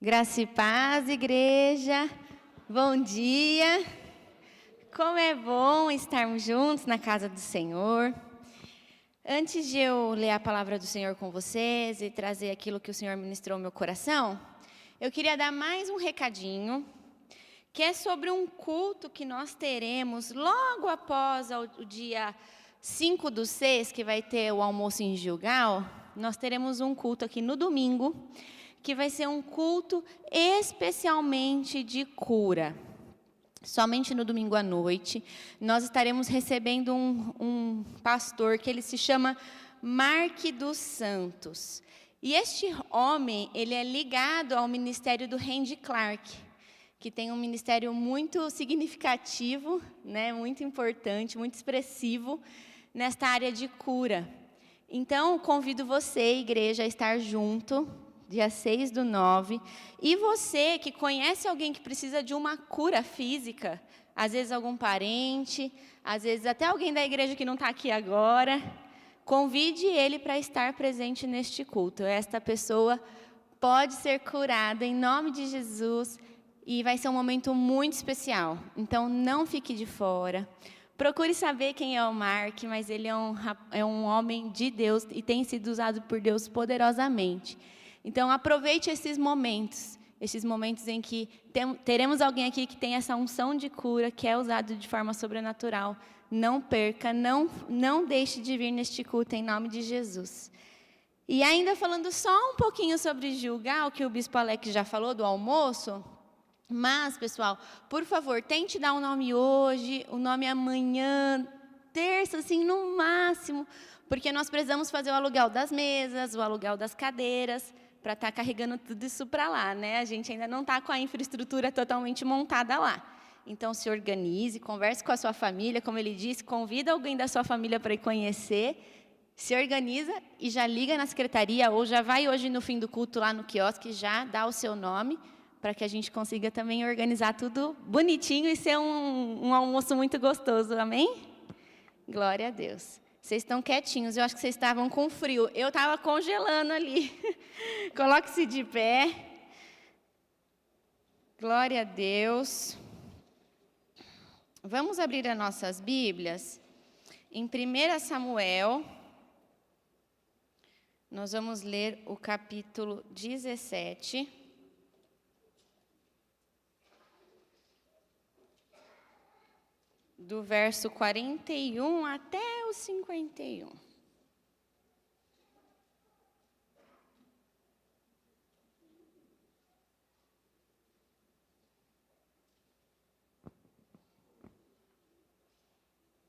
Graça e paz, igreja. Bom dia. Como é bom estarmos juntos na casa do Senhor. Antes de eu ler a palavra do Senhor com vocês e trazer aquilo que o Senhor ministrou no meu coração, eu queria dar mais um recadinho, que é sobre um culto que nós teremos logo após o dia 5/6, que vai ter o almoço em Gilgal. Nós teremos um culto aqui no domingo, que vai ser um culto especialmente de cura. Somente no domingo à noite, nós estaremos recebendo um pastor que ele se chama Mark dos Santos. E este homem, ele é ligado ao ministério do Randy Clark, que tem um ministério muito significativo, né, muito importante, muito expressivo, nesta área de cura. Então, convido você, igreja, a estar junto, dia 6/9, e você que conhece alguém que precisa de uma cura física, às vezes algum parente, às vezes até alguém da igreja que não está aqui agora, convide ele para estar presente neste culto. Esta pessoa pode ser curada em nome de Jesus e vai ser um momento muito especial. Então, não fique de fora. Procure saber quem é o Mark, mas ele é um homem de Deus e tem sido usado por Deus poderosamente. Então, aproveite esses momentos em que teremos alguém aqui que tem essa unção de cura, que é usado de forma sobrenatural. Não perca, não deixe de vir neste culto em nome de Jesus. E ainda falando só um pouquinho sobre Gilgal, que o Bispo Alex já falou do almoço, mas, pessoal, por favor, tente dar um nome hoje, o nome amanhã, terça, assim, no máximo, porque nós precisamos fazer o aluguel das mesas, o aluguel das cadeiras, para estar carregando tudo isso para lá, né? A gente ainda não está com a infraestrutura totalmente montada lá. Então, se organize, converse com a sua família, como ele disse, convida alguém da sua família para ir conhecer, se organiza e já liga na secretaria, ou já vai hoje no fim do culto lá no quiosque, já dá o seu nome, para que a gente consiga também organizar tudo bonitinho e ser um almoço muito gostoso, amém? Glória a Deus. Vocês estão quietinhos, eu acho que vocês estavam com frio. Eu estava congelando ali. Coloque-se de pé. Glória a Deus. Vamos abrir as nossas Bíblias em 1 Samuel. Nós vamos ler o capítulo 17. Do verso 41 até o 51.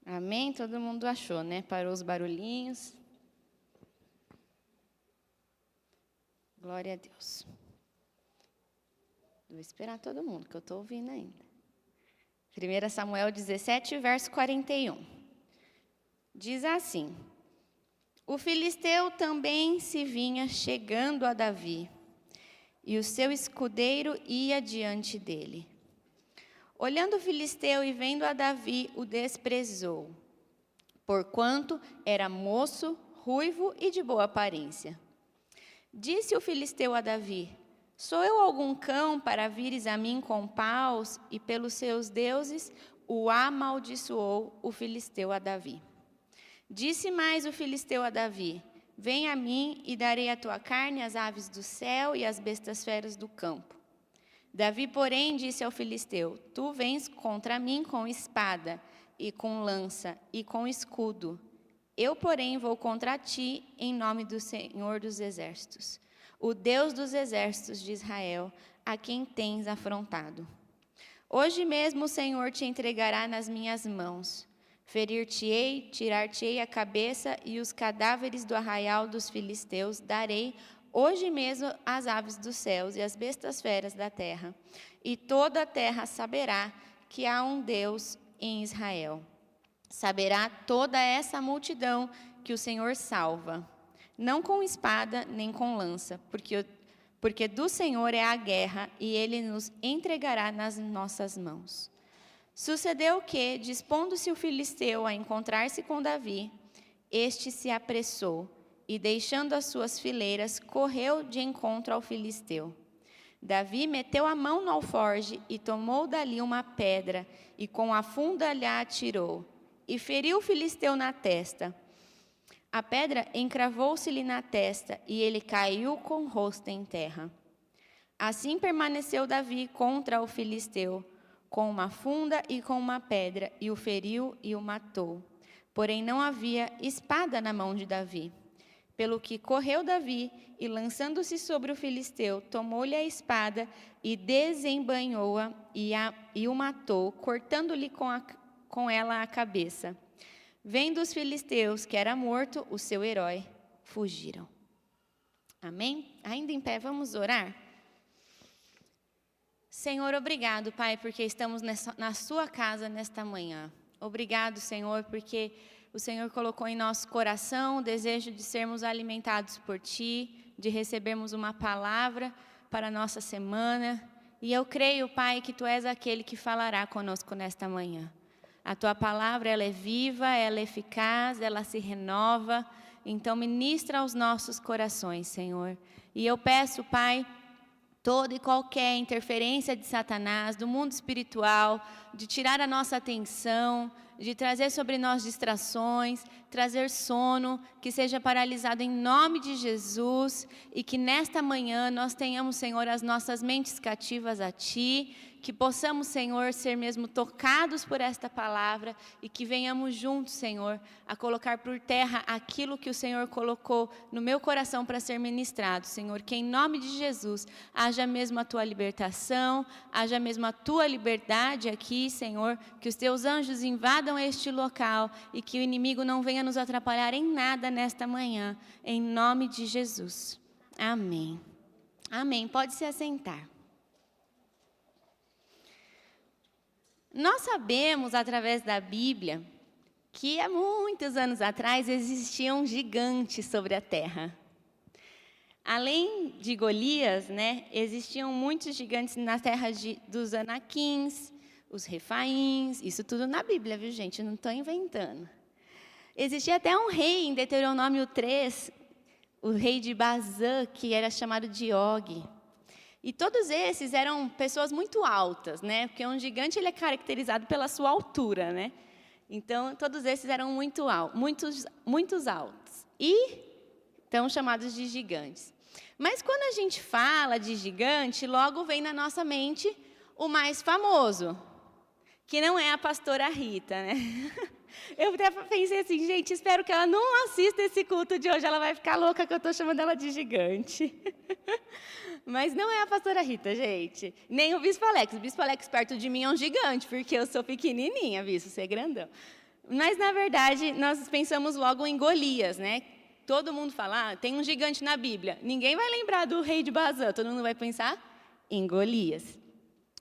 Amém? Todo mundo achou, né? Parou os barulhinhos. Glória a Deus. Vou esperar todo mundo, que eu estou ouvindo ainda. 1 Samuel 17, verso 41. Diz assim: O filisteu também se vinha chegando a Davi, e o seu escudeiro ia diante dele. Olhando o filisteu e vendo a Davi, o desprezou, porquanto era moço, ruivo e de boa aparência. Disse o filisteu a Davi: Sou eu algum cão para vires a mim com paus? E pelos seus deuses o amaldiçoou o filisteu a Davi. Disse mais o filisteu a Davi: Vem a mim e darei a tua carne às aves do céu e às bestas feras do campo. Davi, porém, disse ao filisteu: Tu vens contra mim com espada, e com lança, e com escudo. Eu, porém, vou contra ti em nome do Senhor dos Exércitos, o Deus dos exércitos de Israel, a quem tens afrontado. Hoje mesmo o Senhor te entregará nas minhas mãos. Ferir-te-ei, tirar-te-ei a cabeça, e os cadáveres do arraial dos filisteus darei hoje mesmo às aves dos céus e às bestas feras da terra. E toda a terra saberá que há um Deus em Israel. Saberá toda essa multidão que o Senhor salva. Não com espada, nem com lança, porque do Senhor é a guerra, e Ele nos entregará nas nossas mãos. Sucedeu que, dispondo-se o filisteu a encontrar-se com Davi, este se apressou, e deixando as suas fileiras, correu de encontro ao filisteu. Davi meteu a mão no alforje e tomou dali uma pedra, e com a funda lhe atirou, e feriu o filisteu na testa. A pedra encravou-se-lhe na testa, e ele caiu com o rosto em terra. Assim permaneceu Davi contra o filisteu, com uma funda e com uma pedra, e o feriu e o matou. Porém não havia espada na mão de Davi. Pelo que correu Davi, e lançando-se sobre o filisteu, tomou-lhe a espada e desembainhou-a e o matou, cortando-lhe com ela a cabeça. Vendo os filisteus que era morto o seu herói, fugiram. Amém? Ainda em pé, vamos orar? Senhor, obrigado, Pai, porque estamos na sua casa nesta manhã. Obrigado, Senhor, porque o Senhor colocou em nosso coração o desejo de sermos alimentados por Ti, de recebermos uma palavra para a nossa semana. E eu creio, Pai, que Tu és aquele que falará conosco nesta manhã. A Tua palavra, ela é viva, ela é eficaz, ela se renova. Então, ministra aos nossos corações, Senhor. E eu peço, Pai, toda e qualquer interferência de Satanás, do mundo espiritual, de tirar a nossa atenção, de trazer sobre nós distrações, trazer sono, que seja paralisado em nome de Jesus, e que nesta manhã nós tenhamos, Senhor, as nossas mentes cativas a Ti, que possamos, Senhor, ser mesmo tocados por esta palavra e que venhamos juntos, Senhor, a colocar por terra aquilo que o Senhor colocou no meu coração para ser ministrado, Senhor, que em nome de Jesus haja mesmo a Tua libertação, haja mesmo a Tua liberdade aqui, Senhor, que os Teus anjos invadam este local e que o inimigo não venha nos atrapalhar em nada nesta manhã, em nome de Jesus. Amém. Amém. Pode se assentar. Nós sabemos, através da Bíblia, que há muitos anos atrás existiam gigantes sobre a terra. Além de Golias, existiam muitos gigantes na terra dos Anaquins, os Refaíns, isso tudo na Bíblia, viu, gente? Não estou inventando. Existia até um rei em Deuteronômio 3, o rei de Bazã, que era chamado de Og. E todos esses eram pessoas muito altas, porque um gigante ele é caracterizado pela sua altura, Então, todos esses eram muito altos, muitos altos. E estão chamados de gigantes. Mas quando a gente fala de gigante, logo vem na nossa mente o mais famoso, que não é a pastora Rita, Eu até pensei assim, gente, espero que ela não assista esse culto de hoje, ela vai ficar louca que eu estou chamando ela de gigante. Mas não é a pastora Rita, gente. Nem o Bispo Alex. O Bispo Alex perto de mim é um gigante, porque eu sou pequenininha, Bispo, você é grandão. Mas, na verdade, nós pensamos logo em Golias, Todo mundo fala, tem um gigante na Bíblia. Ninguém vai lembrar do rei de Bazã, todo mundo vai pensar em Golias.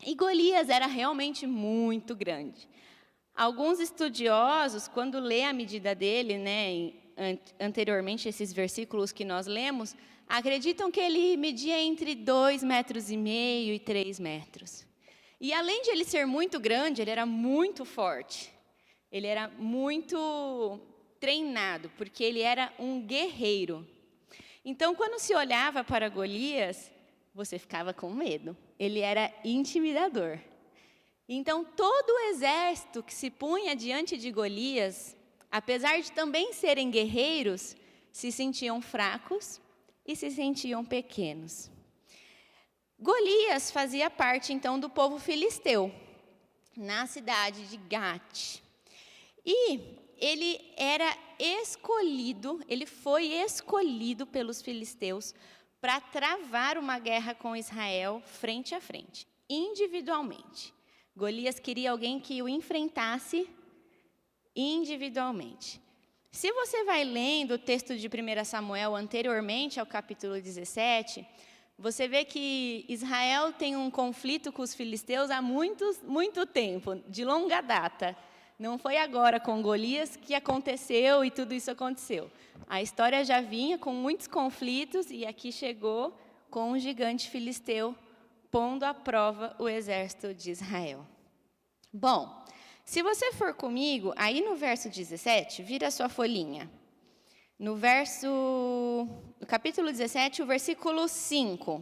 E Golias era realmente muito grande. Alguns estudiosos, quando lê a medida dele, anteriormente, esses versículos que nós lemos, acreditam que ele media entre 2,5 metros e 3 metros. E além de ele ser muito grande, ele era muito forte. Ele era muito treinado, porque ele era um guerreiro. Então, quando se olhava para Golias, você ficava com medo. Ele era intimidador. Então, todo o exército que se punha diante de Golias, apesar de também serem guerreiros, se sentiam fracos e se sentiam pequenos. Golias fazia parte, então, do povo filisteu, na cidade de Gate. E ele foi escolhido pelos filisteus para travar uma guerra com Israel frente a frente, individualmente. Golias queria alguém que o enfrentasse individualmente. Se você vai lendo o texto de 1 Samuel anteriormente ao capítulo 17, você vê que Israel tem um conflito com os filisteus há muito tempo, de longa data. Não foi agora com Golias que aconteceu e tudo isso aconteceu. A história já vinha com muitos conflitos e aqui chegou com um gigante filisteu pondo à prova o exército de Israel. Bom, se você for comigo, aí no verso 17, vira a sua folhinha. No capítulo 17, o versículo 5.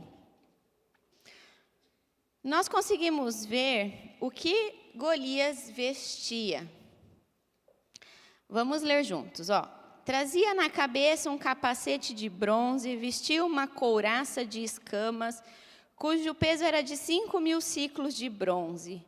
nós conseguimos ver o que Golias vestia. Vamos ler juntos, ó. Trazia na cabeça um capacete de bronze, vestia uma couraça de escamas, cujo peso era de 5.000 ciclos de bronze.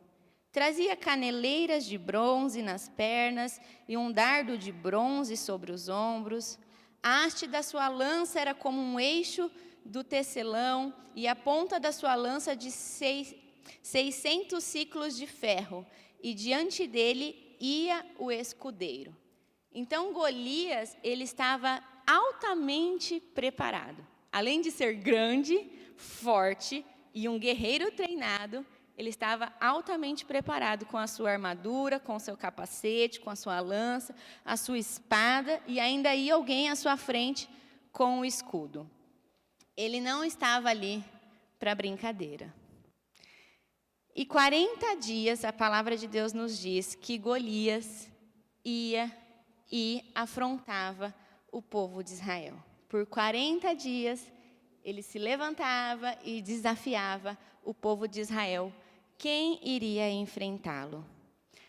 Trazia caneleiras de bronze nas pernas e um dardo de bronze sobre os ombros. A haste da sua lança era como um eixo do tecelão e a ponta da sua lança de 600 ciclos de ferro. E diante dele ia o escudeiro. Então, Golias, ele estava altamente preparado. Além de ser grande, forte e um guerreiro treinado, ele estava altamente preparado com a sua armadura, com o seu capacete, com a sua lança, a sua espada, e ainda ia alguém à sua frente com o escudo. Ele não estava ali para brincadeira. E 40 dias, a palavra de Deus nos diz que Golias ia e afrontava o povo de Israel. Por 40 dias, ele se levantava e desafiava o povo de Israel. Quem iria enfrentá-lo?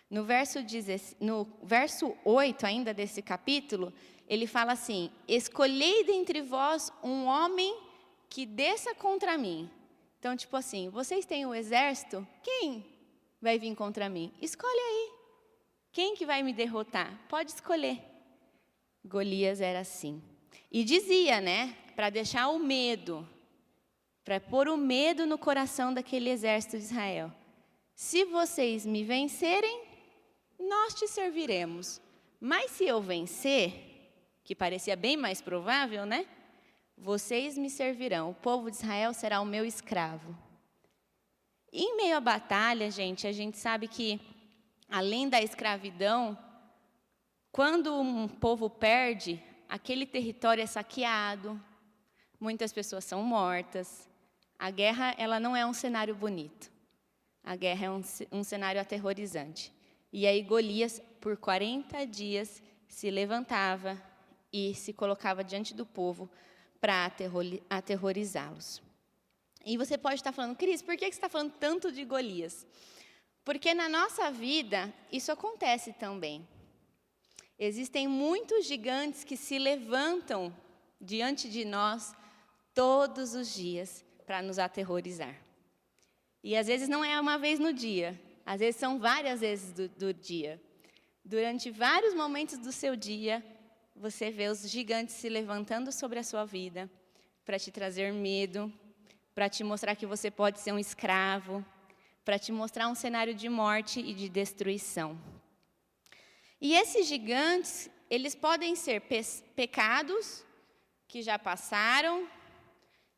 No verso 8 ainda desse capítulo, ele fala assim: escolhei dentre vós um homem que desça contra mim. Então, tipo assim, vocês têm o exército? Quem vai vir contra mim? Escolhe aí. Quem que vai me derrotar? Pode escolher. Golias era assim. E dizia, né, para deixar o medo, para pôr o medo no coração daquele exército de Israel. Se vocês me vencerem, nós te serviremos. Mas se eu vencer, que parecia bem mais provável, né? Vocês me servirão. O povo de Israel será o meu escravo. E em meio à batalha, gente, a gente sabe que além da escravidão, quando um povo perde, aquele território é saqueado, muitas pessoas são mortas. A guerra, ela não é um cenário bonito. A guerra é um cenário aterrorizante. E aí Golias, por 40 dias, se levantava e se colocava diante do povo para aterrorizá-los. E você pode estar falando, Cris, por que você está falando tanto de Golias? Porque na nossa vida, isso acontece também. Existem muitos gigantes que se levantam diante de nós todos os dias para nos aterrorizar. E às vezes não é uma vez no dia, às vezes são várias vezes do dia. Durante vários momentos do seu dia, você vê os gigantes se levantando sobre a sua vida para te trazer medo, para te mostrar que você pode ser um escravo, para te mostrar um cenário de morte e de destruição. E esses gigantes, eles podem ser pecados que já passaram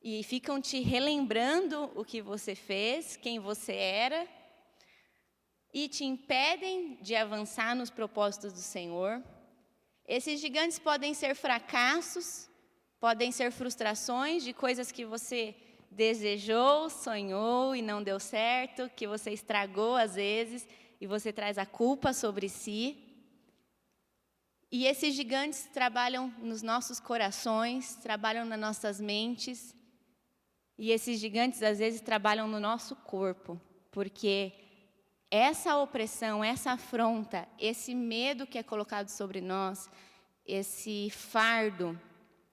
e ficam te relembrando o que você fez, quem você era, e te impedem de avançar nos propósitos do Senhor. Esses gigantes podem ser fracassos, podem ser frustrações de coisas que você desejou, sonhou e não deu certo, que você estragou às vezes e você traz a culpa sobre si. E esses gigantes trabalham nos nossos corações, trabalham nas nossas mentes. E esses gigantes às vezes trabalham no nosso corpo, porque essa opressão, essa afronta, esse medo que é colocado sobre nós, esse fardo,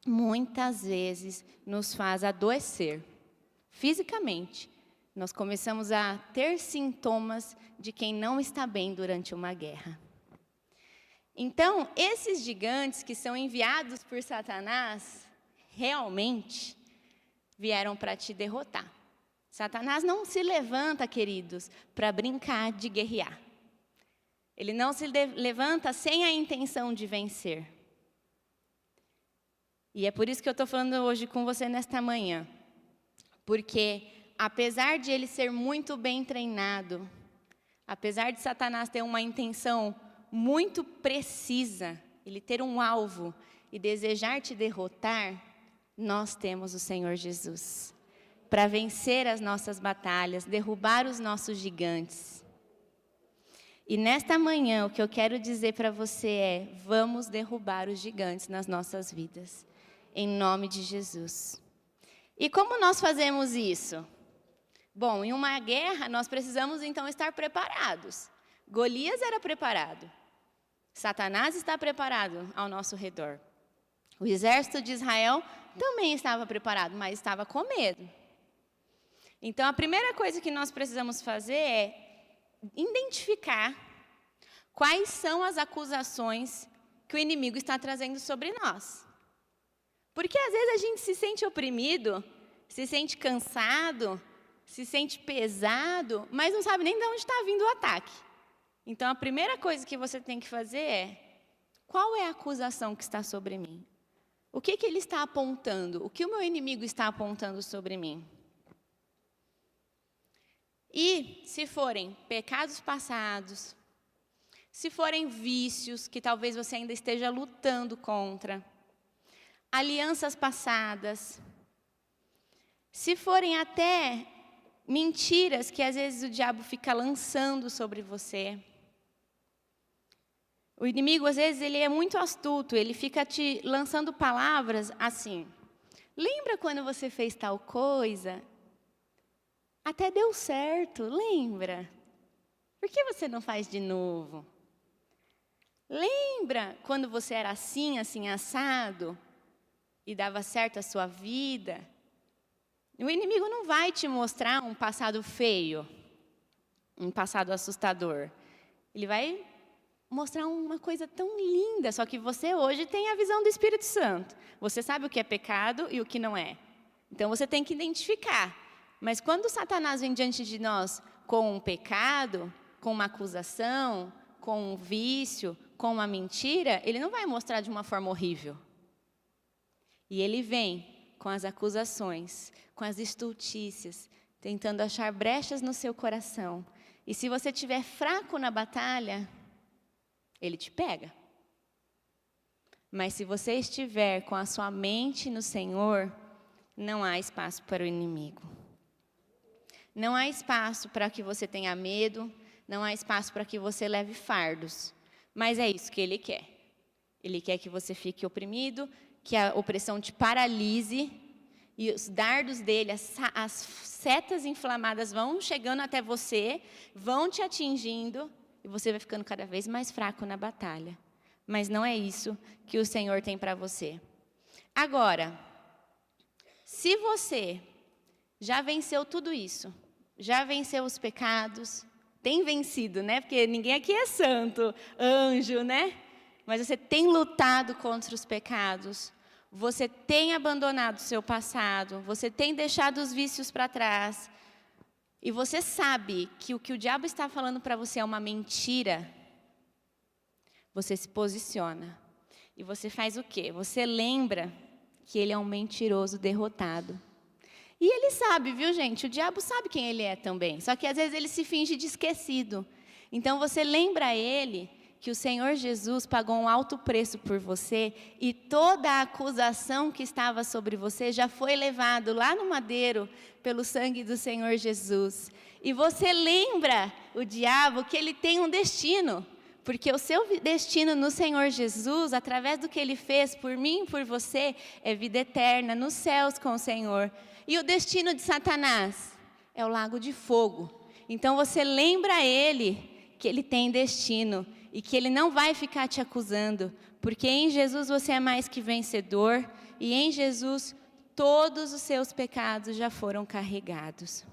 muitas vezes nos faz adoecer. Fisicamente, nós começamos a ter sintomas de quem não está bem durante uma guerra. Então, esses gigantes que são enviados por Satanás, realmente vieram para te derrotar. Satanás não se levanta, queridos, para brincar de guerrear. Ele não se levanta sem a intenção de vencer. E é por isso que eu estou falando hoje com você nesta manhã. Porque, apesar de ele ser muito bem treinado, apesar de Satanás ter uma intenção muito precisa, ele ter um alvo e desejar te derrotar, nós temos o Senhor Jesus para vencer as nossas batalhas, derrubar os nossos gigantes. E nesta manhã, o que eu quero dizer para você é: vamos derrubar os gigantes nas nossas vidas, em nome de Jesus. E como nós fazemos isso? Bom, em uma guerra, nós precisamos então estar preparados. Golias era preparado. Satanás está preparado ao nosso redor. O exército de Israel também estava preparado, mas estava com medo. Então, a primeira coisa que nós precisamos fazer é identificar quais são as acusações que o inimigo está trazendo sobre nós. Porque às vezes a gente se sente oprimido, se sente cansado, se sente pesado, mas não sabe nem de onde está vindo o ataque. Então, a primeira coisa que você tem que fazer é: qual é a acusação que está sobre mim? O que ele está apontando? O que o meu inimigo está apontando sobre mim? E se forem pecados passados, se forem vícios que talvez você ainda esteja lutando contra, alianças passadas, se forem até mentiras que às vezes o diabo fica lançando sobre você. O inimigo, às vezes, ele é muito astuto, ele fica te lançando palavras assim: lembra quando você fez tal coisa? Até deu certo, lembra? Por que você não faz de novo? Lembra quando você era assim, assim, assado, e dava certo a sua vida? O inimigo não vai te mostrar um passado feio, um passado assustador. Ele vai mostrar uma coisa tão linda, só que você hoje tem a visão do Espírito Santo. Você sabe o que é pecado e o que não é. Então, você tem que identificar. Mas quando Satanás vem diante de nós com um pecado, com uma acusação, com um vício, com uma mentira, ele não vai mostrar de uma forma horrível. E ele vem com as acusações, com as estultícias, tentando achar brechas no seu coração. E se você estiver fraco na batalha, ele te pega. Mas se você estiver com a sua mente no Senhor, não há espaço para o inimigo. Não há espaço para que você tenha medo, não há espaço para que você leve fardos. Mas é isso que ele quer. Ele quer que você fique oprimido, que a opressão te paralise, e os dardos dele, as setas inflamadas vão chegando até você, vão te atingindo, e você vai ficando cada vez mais fraco na batalha. Mas não é isso que o Senhor tem para você. Agora, se você já venceu tudo isso, já venceu os pecados, tem vencido, né? Porque ninguém aqui é santo, anjo, né? Mas você tem lutado contra os pecados, você tem abandonado o seu passado, você tem deixado os vícios para trás, e você sabe que o diabo está falando para você é uma mentira, você se posiciona. E você faz o quê? Você lembra que ele é um mentiroso derrotado. E ele sabe, viu, gente? O diabo sabe quem ele é também. Só que às vezes ele se finge de esquecido. Então você lembra a ele que o Senhor Jesus pagou um alto preço por você e toda a acusação que estava sobre você já foi levado lá no madeiro pelo sangue do Senhor Jesus. E você lembra o diabo que ele tem um destino, porque o seu destino no Senhor Jesus, através do que ele fez por mim e por você, é vida eterna nos céus com o Senhor. E o destino de Satanás é o lago de fogo. Então você lembra a ele que ele tem destino e que ele não vai ficar te acusando, porque em Jesus você é mais que vencedor e em Jesus todos os seus pecados já foram carregados.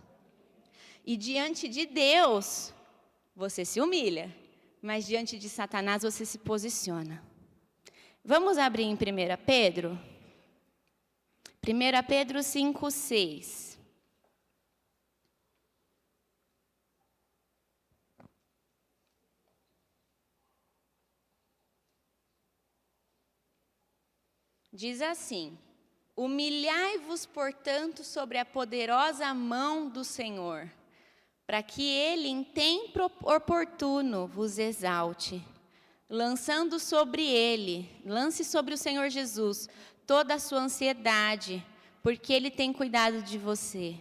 E diante de Deus, você se humilha, mas diante de Satanás você se posiciona. Vamos abrir em 1 Pedro? 1 Pedro 5:6. Diz assim: humilhai-vos, portanto, sobre a poderosa mão do Senhor, para que ele, em tempo oportuno, vos exalte, lance sobre o Senhor Jesus, toda a sua ansiedade, porque ele tem cuidado de você.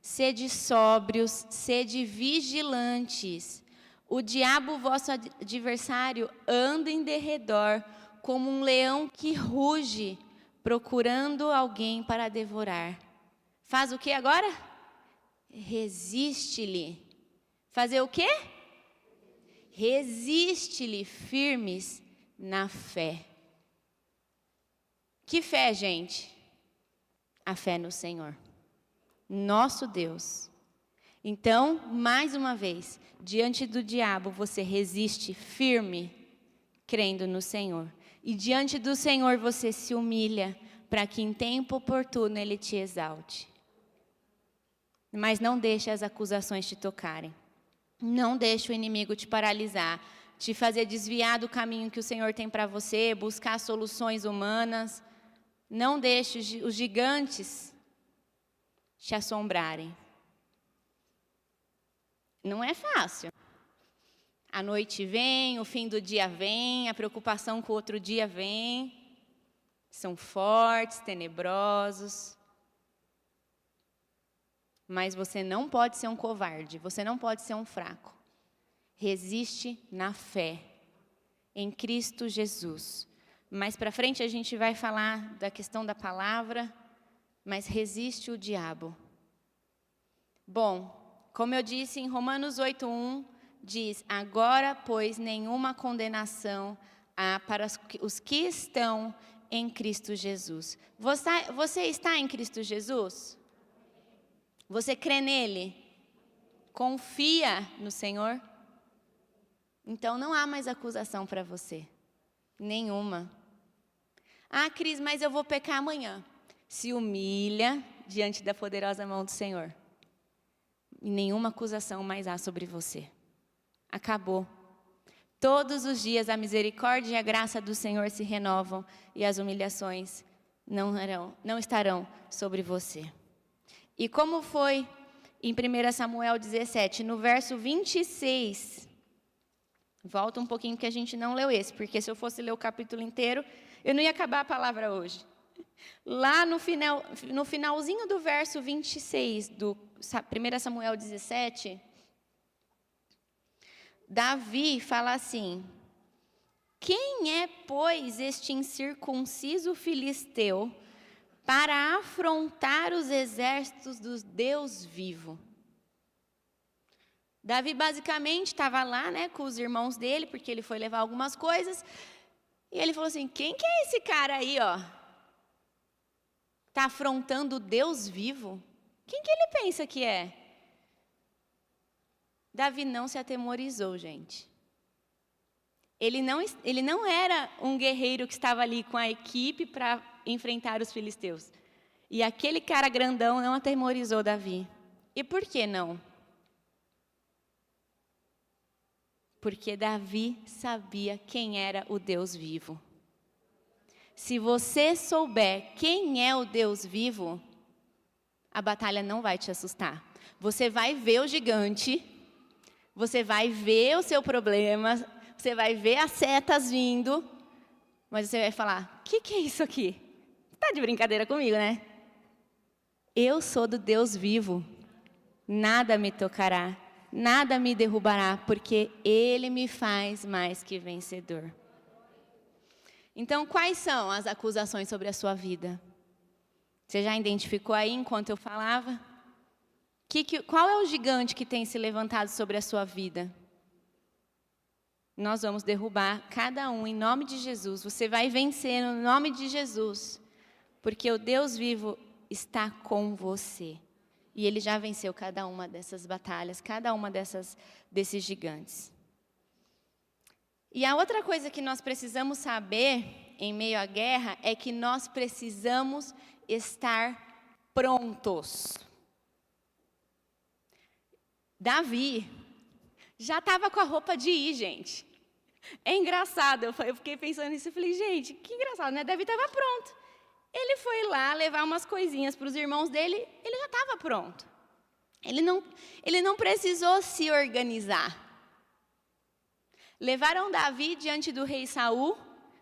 Sede sóbrios, sede vigilantes. O diabo, vosso adversário, anda em derredor, como um leão que ruge, procurando alguém para devorar. Faz o que agora? resiste-lhe. Fazer o quê? Resiste-lhe firmes na fé. Que fé, gente? A fé no Senhor, nosso Deus. Então, mais uma vez, diante do diabo, você resiste firme, crendo no Senhor. E diante do Senhor, você se humilha, para que em tempo oportuno Ele te exalte. Mas não deixe as acusações te tocarem. Não deixe o inimigo te paralisar, te fazer desviar do caminho que o Senhor tem para você, buscar soluções humanas. Não deixe os gigantes te assombrarem. Não é fácil. A noite vem, o fim do dia vem, a preocupação com o outro dia vem. São fortes, tenebrosos. Mas você não pode ser um covarde, você não pode ser um fraco. Resiste na fé, em Cristo Jesus. Mais para frente a gente vai falar da questão da palavra, mas resiste o diabo. Bom, como eu disse em Romanos 8:1, diz: agora, pois, nenhuma condenação há para os que estão em Cristo Jesus. Você está em Cristo Jesus? Você crê nele? Confia no Senhor? Então não há mais acusação para você. Nenhuma. Ah, Cris, mas eu vou pecar amanhã. Se humilha diante da poderosa mão do Senhor. E nenhuma acusação mais há sobre você. Acabou. Todos os dias a misericórdia e a graça do Senhor se renovam e as humilhações não estarão sobre você. E como foi em 1 Samuel 17, no verso 26, volta um pouquinho que a gente não leu esse, porque se eu fosse ler o capítulo inteiro, eu não ia acabar a palavra hoje. Lá no finalzinho do verso 26 do 1 Samuel 17, Davi fala assim: quem é, pois, este incircunciso filisteu para afrontar os exércitos do Deus vivo? Davi basicamente estava lá, né, com os irmãos dele, porque ele foi levar algumas coisas, e ele falou assim: quem que é esse cara aí, ó? Está afrontando o Deus vivo? Quem que ele pensa que é? Davi não se atemorizou, gente. Ele não era um guerreiro que estava ali com a equipe para enfrentar os filisteus. E aquele cara grandão não atemorizou Davi. E por que não? Porque Davi sabia quem era o Deus vivo. Se você souber quem é o Deus vivo, a batalha não vai te assustar. Você vai ver o gigante, você vai ver o seu problema, você vai ver as setas vindo, mas você vai falar: o que é isso aqui? Está de brincadeira comigo, né? Eu sou do Deus vivo, nada me tocará, nada me derrubará, porque Ele me faz mais que vencedor. Então, quais são as acusações sobre a sua vida? Você já identificou aí enquanto eu falava? Qual é o gigante que tem se levantado sobre a sua vida? Nós vamos derrubar cada um em nome de Jesus. Você vai vencer no nome de Jesus, porque o Deus vivo está com você. E Ele já venceu cada uma dessas batalhas, cada uma desses gigantes. E a outra coisa que nós precisamos saber em meio à guerra é que nós precisamos estar prontos. Davi já estava com a roupa de ir, gente. É engraçado, eu fiquei pensando nisso e falei: gente, que engraçado, né? Davi estava pronto. Ele foi lá levar umas coisinhas para os irmãos dele, ele já estava pronto. Ele não precisou se organizar. Levaram Davi diante do rei Saul,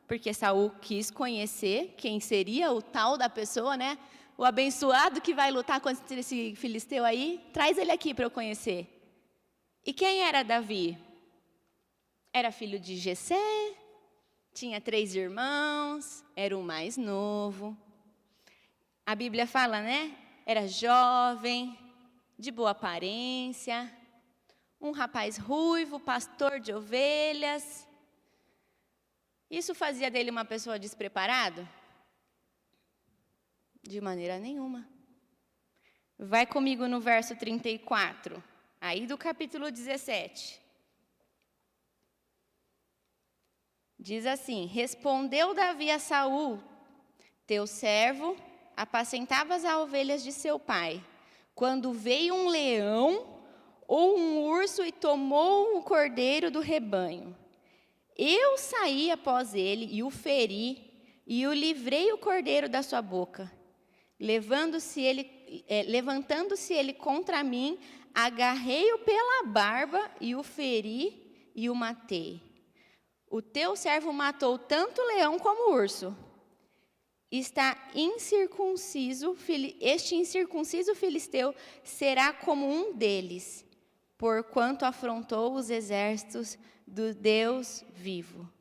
porque Saul quis conhecer quem seria o tal da pessoa, né? O abençoado que vai lutar contra esse filisteu aí, traz ele aqui para eu conhecer. E quem era Davi? Era filho de Jessé, tinha 3 irmãos, era o mais novo. A Bíblia fala, né? Era jovem, de boa aparência, um rapaz ruivo, pastor de ovelhas. Isso fazia dele uma pessoa despreparada? De maneira nenhuma. Vai comigo no verso 34, aí do capítulo 17. Diz assim: respondeu Davi a Saul, teu servo apacentava as ovelhas de seu pai, quando veio um leão ou um urso e tomou o cordeiro do rebanho. Eu saí após ele e o feri, e o livrei o cordeiro da sua boca. Levantando-se ele contra mim, agarrei-o pela barba e o feri e o matei. O teu servo matou tanto o leão como o urso. Este incircunciso filisteu será como um deles, porquanto afrontou os exércitos do Deus vivo.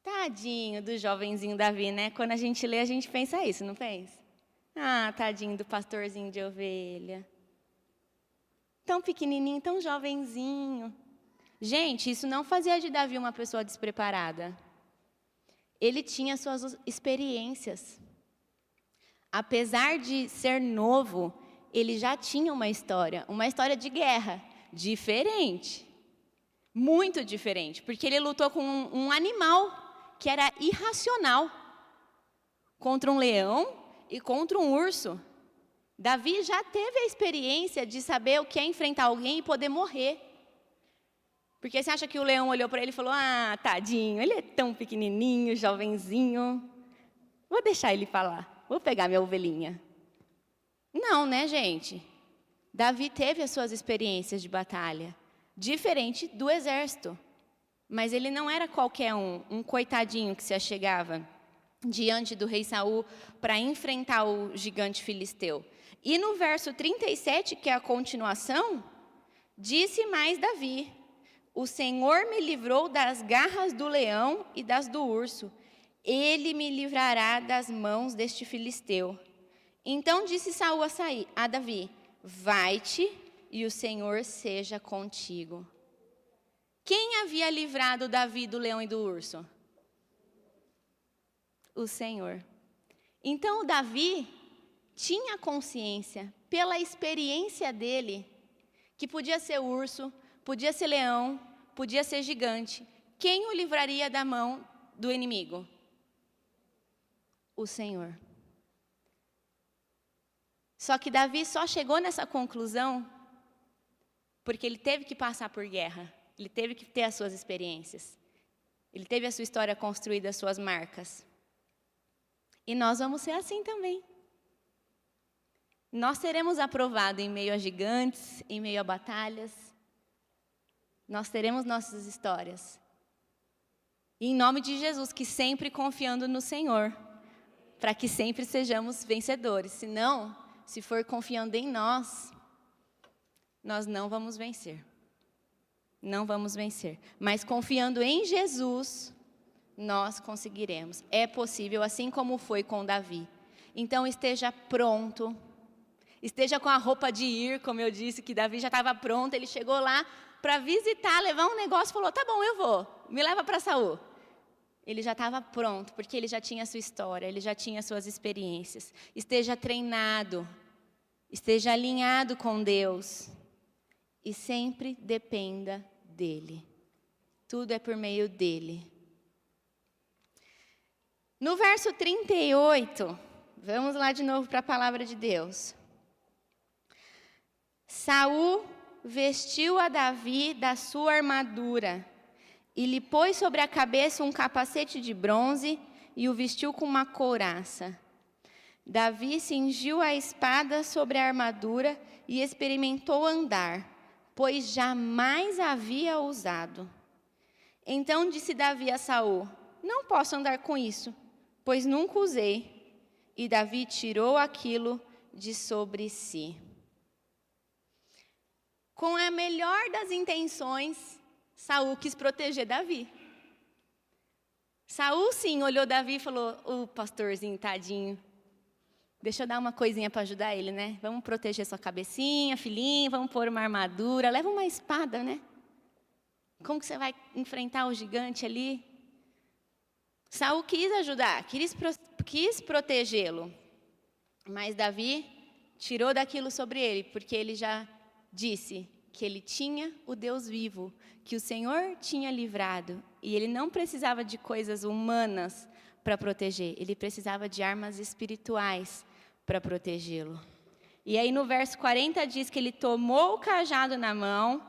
Tadinho do jovenzinho Davi, né? Quando a gente lê, a gente pensa isso, não pensa? Ah, tadinho do pastorzinho de ovelha. Tão pequenininho, tão jovenzinho. Gente, isso não fazia de Davi uma pessoa despreparada. Ele tinha suas experiências. Apesar de ser novo, ele já tinha uma história de guerra, diferente. Muito diferente, porque ele lutou com um animal que era irracional, contra um leão e contra um urso. Davi já teve a experiência de saber o que é enfrentar alguém e poder morrer. Porque você acha que o leão olhou para ele e falou: ah, tadinho, ele é tão pequenininho, jovenzinho, vou deixar ele falar, vou pegar minha ovelhinha. Não, né, gente? Davi teve as suas experiências de batalha, diferente do exército. Mas ele não era qualquer um coitadinho que se achegava diante do rei Saul para enfrentar o gigante filisteu. E no verso 37, que é a continuação, disse mais Davi: o Senhor me livrou das garras do leão e das do urso. Ele me livrará das mãos deste filisteu. Então disse Saul a Davi: vai-te e o Senhor seja contigo. Quem havia livrado Davi do leão e do urso? O Senhor. Então Davi tinha consciência, pela experiência dele, que podia ser urso, podia ser leão, podia ser gigante. Quem o livraria da mão do inimigo? O Senhor. Só que Davi só chegou nessa conclusão porque ele teve que passar por guerra. Ele teve que ter as suas experiências. Ele teve a sua história construída, as suas marcas. E nós vamos ser assim também. Nós seremos aprovados em meio a gigantes, em meio a batalhas. Nós teremos nossas histórias. E em nome de Jesus, que sempre confiando no Senhor, para que sempre sejamos vencedores. Senão, se for confiando em nós, nós não vamos vencer. Não vamos vencer. Mas confiando em Jesus, nós conseguiremos. É possível, assim como foi com Davi. Então esteja pronto. Esteja com a roupa de ir, como eu disse, que Davi já estava pronto. Ele chegou lá para visitar, levar um negócio e falou: tá bom, eu vou. Me leva para Saul. Ele já estava pronto, porque ele já tinha a sua história, ele já tinha as suas experiências. Esteja treinado. Esteja alinhado com Deus. E sempre dependa dele. Tudo é por meio dele. No verso 38, vamos lá de novo para a palavra de Deus. Saul vestiu a Davi da sua armadura e lhe pôs sobre a cabeça um capacete de bronze e o vestiu com uma couraça. Davi cingiu a espada sobre a armadura e experimentou andar, pois jamais havia usado. Então disse Davi a Saul: não posso andar com isso, pois nunca usei. E Davi tirou aquilo de sobre si. Com a melhor das intenções, Saul quis proteger Davi. Saul, sim, olhou Davi e falou: pastorzinho, tadinho. Deixa eu dar uma coisinha para ajudar ele, né? Vamos proteger sua cabecinha, filhinho, vamos pôr uma armadura, leva uma espada, né? Como que você vai enfrentar o gigante ali? Saul quis ajudar, quis protegê-lo, mas Davi tirou daquilo sobre ele, porque ele já disse que ele tinha o Deus vivo, que o Senhor tinha livrado, e ele não precisava de coisas humanas para proteger, ele precisava de armas espirituais para protegê-lo. E aí no verso 40 diz que ele tomou o cajado na mão,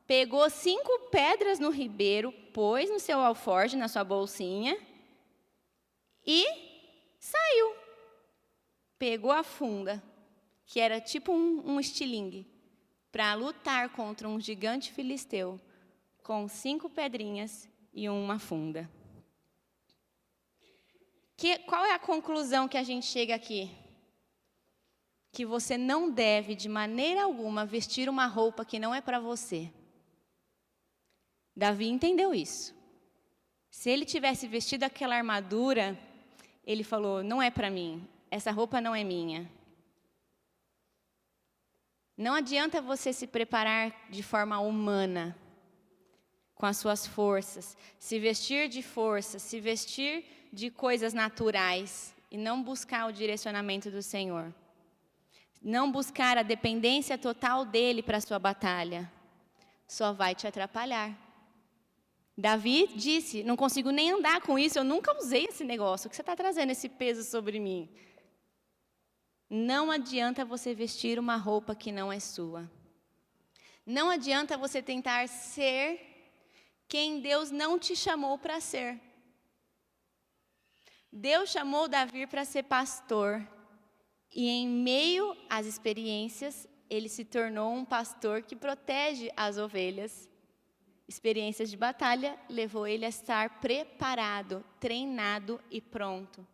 pegou 5 pedras no ribeiro, pôs no seu alforje, na sua bolsinha, e saiu. Pegou a funda, que era tipo um estilingue, para lutar contra um gigante filisteu, com 5 pedrinhas e uma funda. Qual é a conclusão que a gente chega aqui? Que você não deve, de maneira alguma, vestir uma roupa que não é para você. Davi entendeu isso. Se ele tivesse vestido aquela armadura, ele falou, não é para mim, essa roupa não é minha. Não adianta você se preparar de forma humana, com as suas forças, se vestir de força, se vestir de coisas naturais e não buscar o direcionamento do Senhor. Não buscar a dependência total dele para a sua batalha. Só vai te atrapalhar. Davi disse, não consigo nem andar com isso, eu nunca usei esse negócio. O que você está trazendo esse peso sobre mim? Não adianta você vestir uma roupa que não é sua. Não adianta você tentar ser quem Deus não te chamou para ser. Deus chamou Davi para ser pastor. E em meio às experiências, ele se tornou um pastor que protege as ovelhas. Experiências de batalha levou ele a estar preparado, treinado e pronto.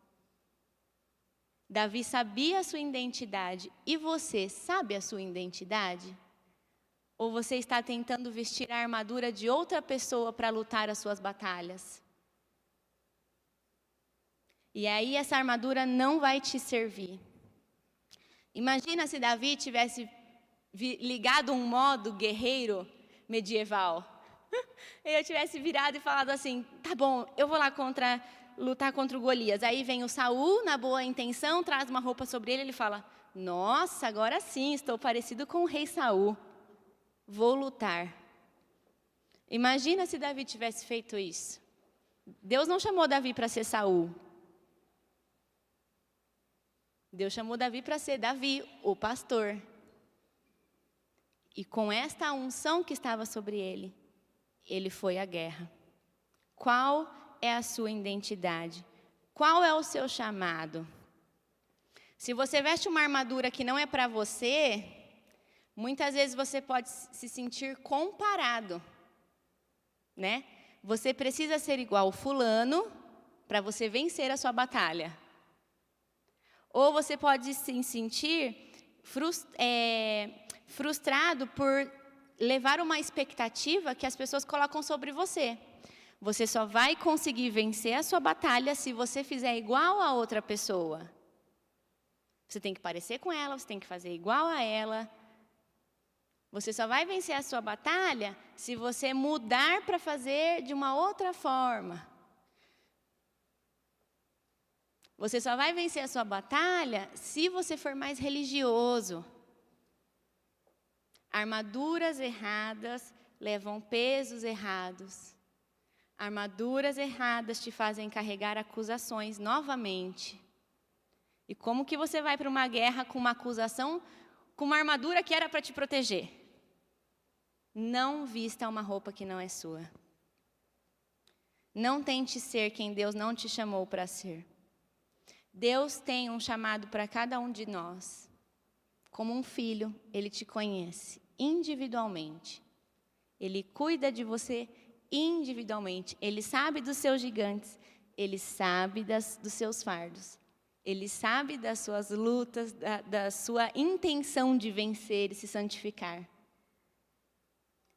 Davi sabia a sua identidade. E você sabe a sua identidade? Ou você está tentando vestir a armadura de outra pessoa para lutar as suas batalhas? E aí essa armadura não vai te servir. Imagina se Davi tivesse ligado um modo guerreiro medieval. Ele tivesse virado e falado assim, tá bom, eu vou lá lutar contra o Golias. Aí vem o Saul, na boa intenção, traz uma roupa sobre ele, ele fala, nossa, agora sim, estou parecido com o rei Saul. Vou lutar. Imagina se Davi tivesse feito isso. Deus não chamou Davi para ser Saul. Deus chamou Davi para ser Davi, o pastor. E com esta unção que estava sobre ele, ele foi à guerra. Qual é a sua identidade? Qual é o seu chamado? Se você veste uma armadura que não é para você, muitas vezes você pode se sentir comparado, né? Você precisa ser igual ao fulano para você vencer a sua batalha. Ou você pode se sentir frustrado por levar uma expectativa que as pessoas colocam sobre você. Você só vai conseguir vencer a sua batalha se você fizer igual a outra pessoa. Você tem que parecer com ela, você tem que fazer igual a ela. Você só vai vencer a sua batalha se você mudar para fazer de uma outra forma. Você só vai vencer a sua batalha se você for mais religioso. Armaduras erradas levam pesos errados. Armaduras erradas te fazem carregar acusações novamente. E como que você vai para uma guerra com uma acusação, com uma armadura que era para te proteger? Não vista uma roupa que não é sua. Não tente ser quem Deus não te chamou para ser. Deus tem um chamado para cada um de nós. Como um filho, Ele te conhece individualmente. Ele cuida de você individualmente. Ele sabe dos seus gigantes. Ele sabe dos seus fardos. Ele sabe das suas lutas, da sua intenção de vencer e se santificar.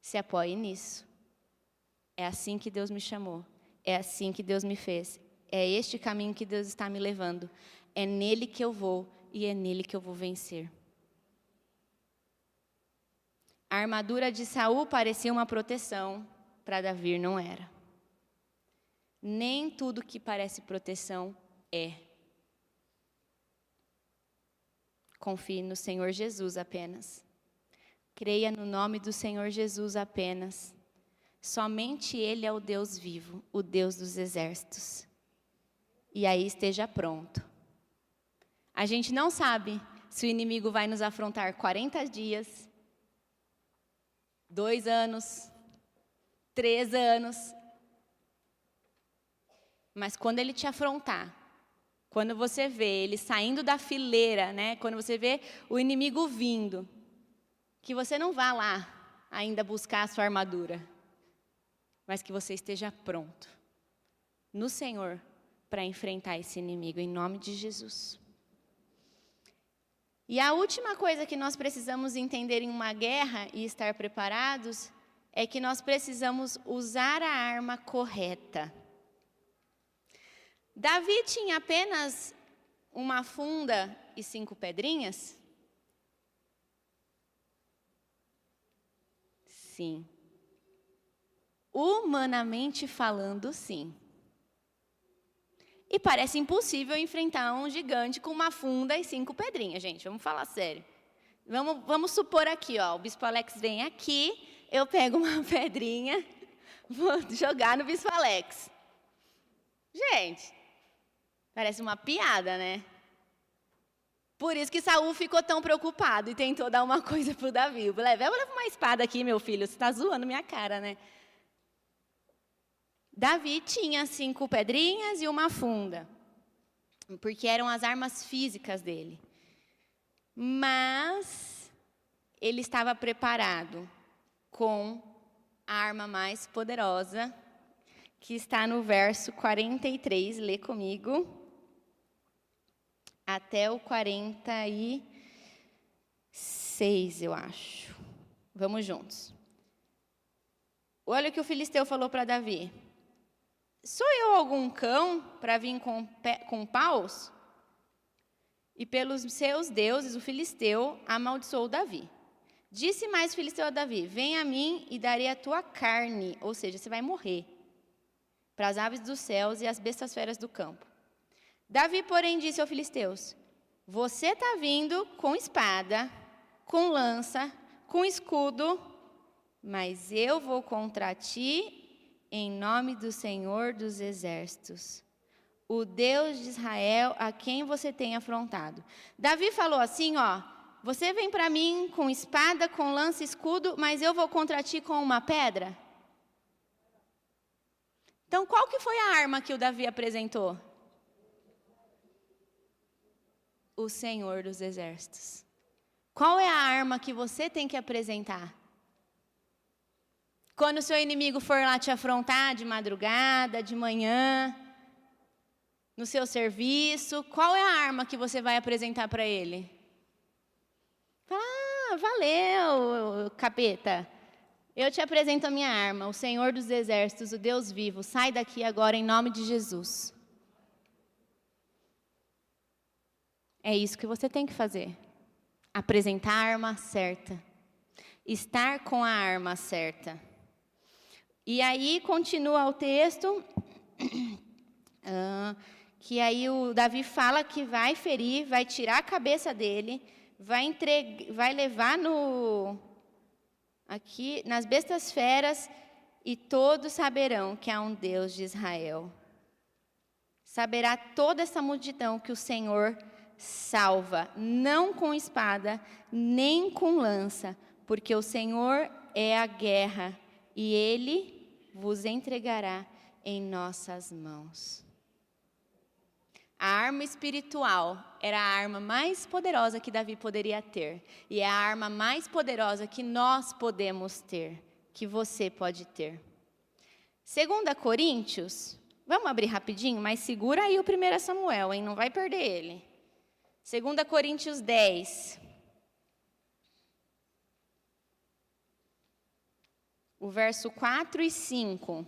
Se apoie nisso. É assim que Deus me chamou. É assim que Deus me fez. É este caminho que Deus está me levando. É nele que eu vou. e é nele que eu vou vencer. A armadura de Saul parecia uma proteção, para Davi não era. Nem tudo que parece proteção é. Confie no Senhor Jesus apenas. Creia no nome do Senhor Jesus apenas. Somente Ele é o Deus vivo, o Deus dos exércitos. E aí esteja pronto. A gente não sabe se o inimigo vai nos afrontar 40 dias, 2 anos, 3 anos. Mas quando ele te afrontar, quando você vê ele saindo da fileira, né? Quando você vê o inimigo vindo, que você não vá lá ainda buscar a sua armadura, mas que você esteja pronto no Senhor para enfrentar esse inimigo, em nome de Jesus. E a última coisa que nós precisamos entender em uma guerra e estar preparados é que nós precisamos usar a arma correta. Davi tinha apenas uma funda e 5 pedrinhas? Sim. Humanamente falando, sim. E parece impossível enfrentar um gigante com uma funda e 5 pedrinhas, gente. Vamos falar sério. Vamos supor aqui, ó, o Bispo Alex vem aqui, eu pego uma pedrinha, vou jogar no Bispo Alex. Gente, parece uma piada, né? Por isso que Saul ficou tão preocupado e tentou dar uma coisa para o Davi. Leva uma espada aqui, meu filho, você está zoando minha cara, né? Davi tinha 5 pedrinhas e uma funda, porque eram as armas físicas dele. Mas ele estava preparado com a arma mais poderosa, que está no verso 43, lê comigo, até o 46, eu acho. Vamos juntos. Olha o que o filisteu falou para Davi. Sou eu algum cão para vir com paus? E pelos seus deuses, o filisteu amaldiçoou Davi. Disse mais o filisteu a Davi, vem a mim e darei a tua carne, ou seja, você vai morrer, para as aves dos céus e as bestas feras do campo. Davi, porém, disse aos filisteus, você está vindo com espada, com lança, com escudo, mas eu vou contra ti em nome do Senhor dos exércitos, o Deus de Israel, a quem você tem afrontado. Davi falou assim, ó, você vem para mim com espada, com lança e escudo, mas eu vou contra ti com uma pedra? Então, qual que foi a arma que o Davi apresentou? O Senhor dos exércitos. Qual é a arma que você tem que apresentar? Quando o seu inimigo for lá te afrontar de madrugada, de manhã, no seu serviço, qual é a arma que você vai apresentar para ele? Ah, valeu, capeta. Eu te apresento a minha arma, o Senhor dos exércitos, o Deus vivo. Sai daqui agora em nome de Jesus. É isso que você tem que fazer. Apresentar a arma certa. Estar com a arma certa. E aí continua o texto, que aí o Davi fala que vai ferir, vai tirar a cabeça dele, vai levar aqui nas bestas feras, e todos saberão que há um Deus de Israel. Saberá toda essa multidão que o Senhor salva, não com espada, nem com lança, porque o Senhor é a guerra, e Ele vos entregará em nossas mãos. A arma espiritual era a arma mais poderosa que Davi poderia ter. E é a arma mais poderosa que nós podemos ter, que você pode ter. 2 Coríntios, vamos abrir rapidinho, mas segura aí o 1 Samuel, hein? Não vai perder ele. 2 Coríntios 10. O verso 4 e 5.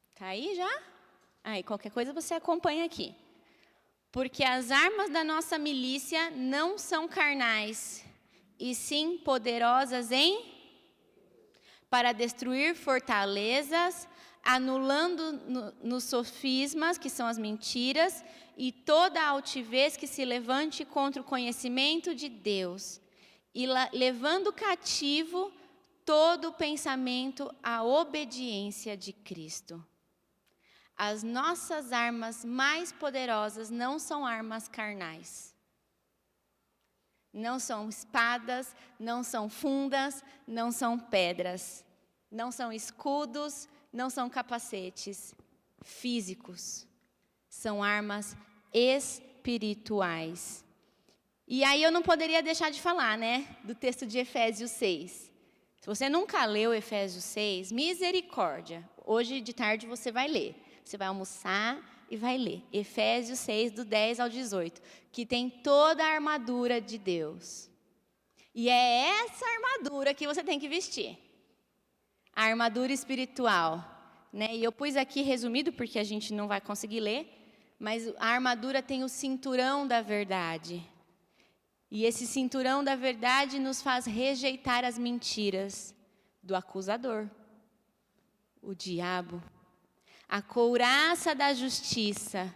Está aí já? Aí, qualquer coisa você acompanha aqui. Porque as armas da nossa milícia não são carnais, e sim poderosas para destruir fortalezas, anulando nos sofismas, que são as mentiras, e toda a altivez que se levante contra o conhecimento de Deus, e levando cativo todo o pensamento à obediência de Cristo. As nossas armas mais poderosas não são armas carnais. Não são espadas, não são fundas, não são pedras, não são escudos, não são capacetes físicos. São armas espirituais. E aí eu não poderia deixar de falar, né, do texto de Efésios 6. Se você nunca leu Efésios 6, misericórdia. Hoje de tarde você vai ler. Você vai almoçar e vai ler. Efésios 6, do 10 ao 18. Que tem toda a armadura de Deus. E é essa armadura que você tem que vestir. A armadura espiritual. Né? E eu pus aqui resumido, porque a gente não vai conseguir ler. Mas a armadura tem o cinturão da verdade. E esse cinturão da verdade nos faz rejeitar as mentiras do acusador. O diabo. A couraça da justiça,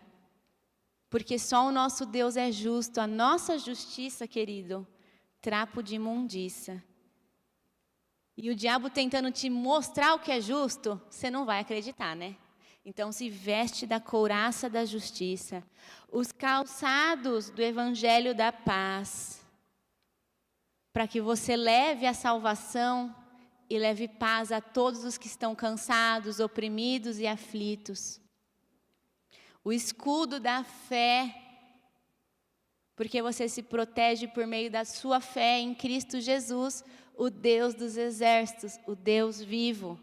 porque só o nosso Deus é justo, a nossa justiça, querido, trapo de imundícia. E o diabo tentando te mostrar o que é justo, você não vai acreditar, né? Então se veste da couraça da justiça, os calçados do evangelho da paz, para que você leve a salvação e leve paz a todos os que estão cansados, oprimidos e aflitos. O escudo da fé, porque você se protege por meio da sua fé em Cristo Jesus, o Deus dos exércitos, o Deus vivo.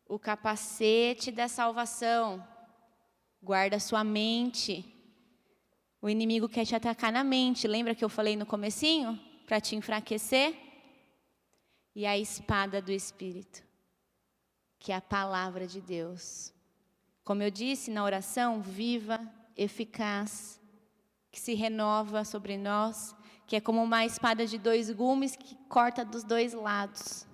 O capacete da salvação, guarda a sua mente. O inimigo quer te atacar na mente, lembra que eu falei no comecinho? Para te enfraquecer. E a espada do Espírito, que é a palavra de Deus. Como eu disse na oração, viva, eficaz, que se renova sobre nós, que é como uma espada de 2 gumes que corta dos 2 lados.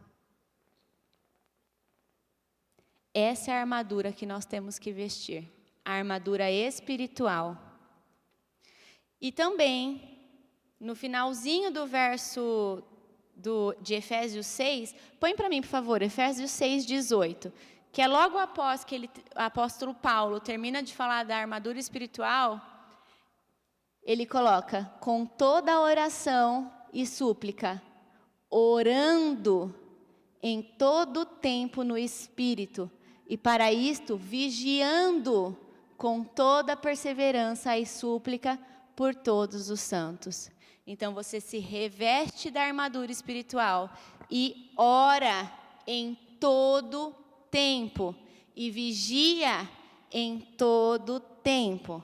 Essa é a armadura que nós temos que vestir, a armadura espiritual. E também, no finalzinho do verso de Efésios 6, põe para mim, por favor, Efésios 6, 18, que é logo após que o apóstolo Paulo termina de falar da armadura espiritual, ele coloca, com toda oração e súplica, orando em todo tempo no Espírito, e para isto vigiando com toda perseverança e súplica por todos os santos. Então você se reveste da armadura espiritual e ora em todo tempo e vigia em todo tempo.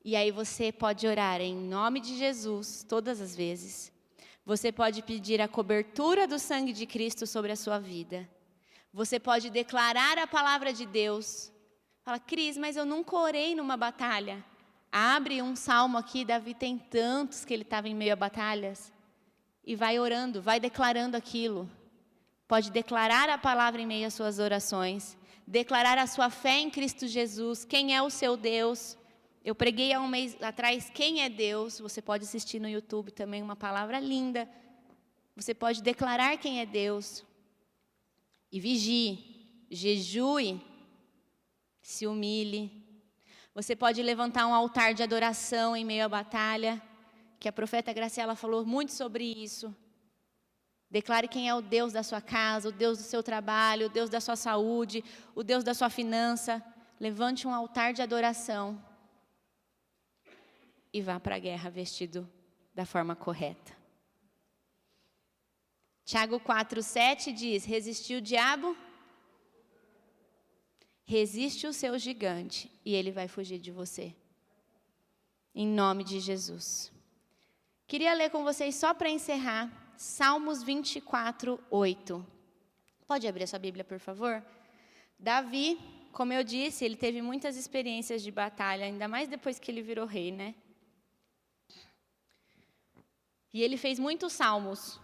E aí você pode orar em nome de Jesus todas as vezes. Você pode pedir a cobertura do sangue de Cristo sobre a sua vida. Você pode declarar a palavra de Deus. Fala, Cris, mas eu nunca orei numa batalha. Abre um salmo aqui, Davi tem tantos que ele estava em meio a batalhas. E vai orando, vai declarando aquilo. Pode declarar a palavra em meio às suas orações. Declarar a sua fé em Cristo Jesus, quem é o seu Deus. Eu preguei há um mês atrás, quem é Deus. Você pode assistir no YouTube também, uma palavra linda. Você pode declarar quem é Deus. E vigie, jejue, se humilhe. Você pode levantar um altar de adoração em meio à batalha, que a profeta Graciela falou muito sobre isso. Declare quem é o Deus da sua casa, o Deus do seu trabalho, o Deus da sua saúde, o Deus da sua finança. Levante um altar de adoração e vá para a guerra vestido da forma correta. Tiago 4,7 diz, resistir o diabo, resiste o seu gigante e ele vai fugir de você. Em nome de Jesus. Queria ler com vocês só para encerrar, Salmos 24, 8. Pode abrir a sua Bíblia, por favor? Davi como eu disse, ele teve muitas experiências de batalha, ainda mais depois que ele virou rei, né? E ele fez muitos salmos,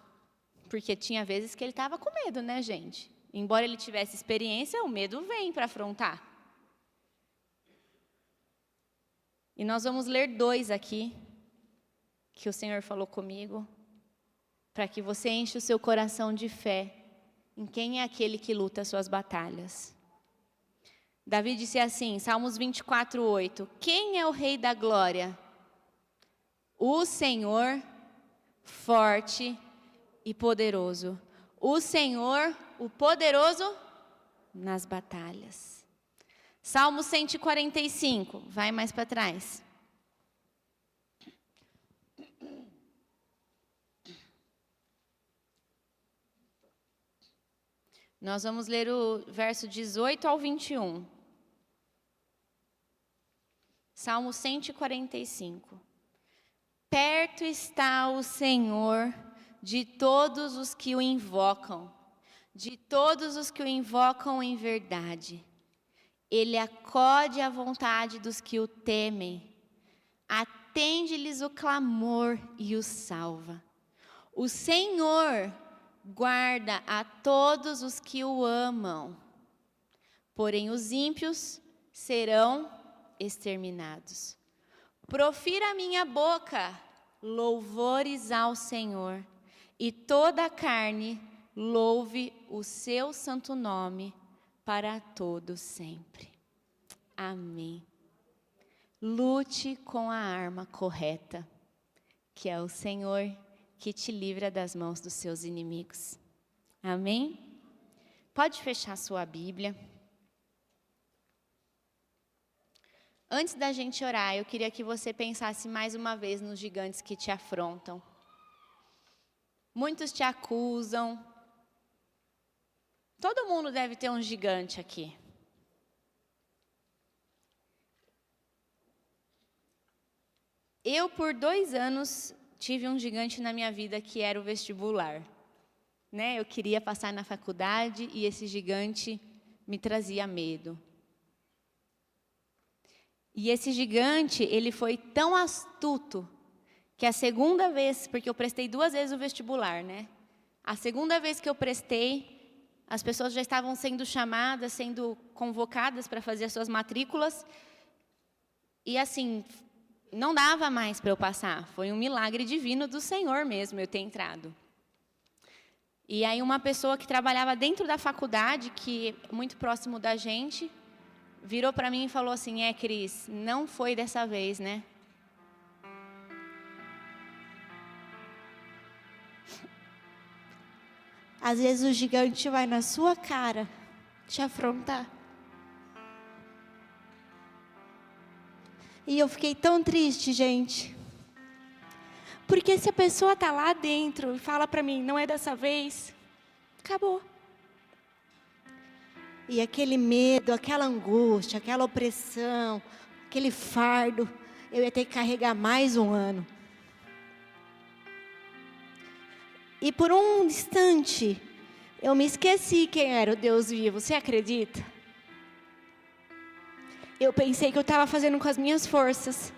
porque tinha vezes que ele estava com medo, né, gente? Embora ele tivesse experiência, o medo vem para afrontar. E nós vamos ler 2 aqui, que o Senhor falou comigo, para que você enche o seu coração de fé em quem é aquele que luta as suas batalhas. Davi disse assim, Salmos 24:8, quem é o Rei da glória? O Senhor, forte e poderoso. O Senhor, o poderoso nas batalhas. Salmo 145, vai mais para trás. Nós vamos ler o verso 18 ao 21. Salmo 145. Perto está o Senhor de todos os que o invocam, de todos os que o invocam em verdade. Ele acode à vontade dos que o temem, atende-lhes o clamor e os salva. O Senhor guarda a todos os que o amam, porém os ímpios serão exterminados. Profira a minha boca louvores ao Senhor, e toda a carne louve o seu santo nome para todo sempre. Amém. Lute com a arma correta, que é o Senhor que te livra das mãos dos seus inimigos. Amém? Pode fechar sua Bíblia. Antes da gente orar, eu queria que você pensasse mais uma vez nos gigantes que te afrontam. Muitos te acusam. Todo mundo deve ter um gigante aqui. Eu, por 2 anos, tive um gigante na minha vida que era o vestibular. Né? Eu queria passar na faculdade e esse gigante me trazia medo. E esse gigante, ele foi tão astuto que a segunda vez, porque eu prestei 2 vezes o vestibular, né? A segunda vez que eu prestei, as pessoas já estavam sendo chamadas, sendo convocadas para fazer as suas matrículas. E assim, não dava mais para eu passar. Foi um milagre divino do Senhor mesmo eu ter entrado. E aí uma pessoa que trabalhava dentro da faculdade, que é muito próximo da gente, virou para mim e falou assim, Cris, não foi dessa vez, né? Às vezes o gigante vai na sua cara te afrontar. E eu fiquei tão triste, gente. Porque se a pessoa está lá dentro e fala para mim, não é dessa vez, acabou. E aquele medo, aquela angústia, aquela opressão, aquele fardo, eu ia ter que carregar mais 1 ano. E por um instante, eu me esqueci quem era o Deus vivo. Você acredita? Eu pensei que eu estava fazendo com as minhas forças.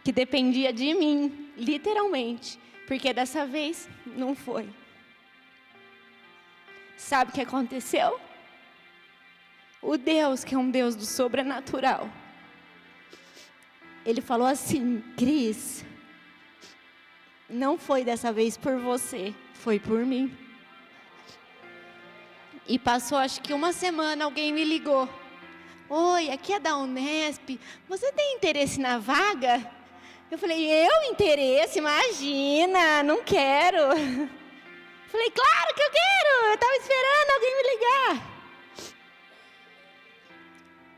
Que dependia de mim, literalmente. Porque dessa vez, não foi. Sabe o que aconteceu? O Deus, que é um Deus do sobrenatural, Ele falou assim, Cris, não foi dessa vez por você, foi por mim. E passou acho que 1 semana, alguém me ligou. Oi, aqui é da Unesp, você tem interesse na vaga? Eu falei, eu interesse? Imagina, não quero. Falei, claro que eu quero, eu estava esperando alguém me ligar.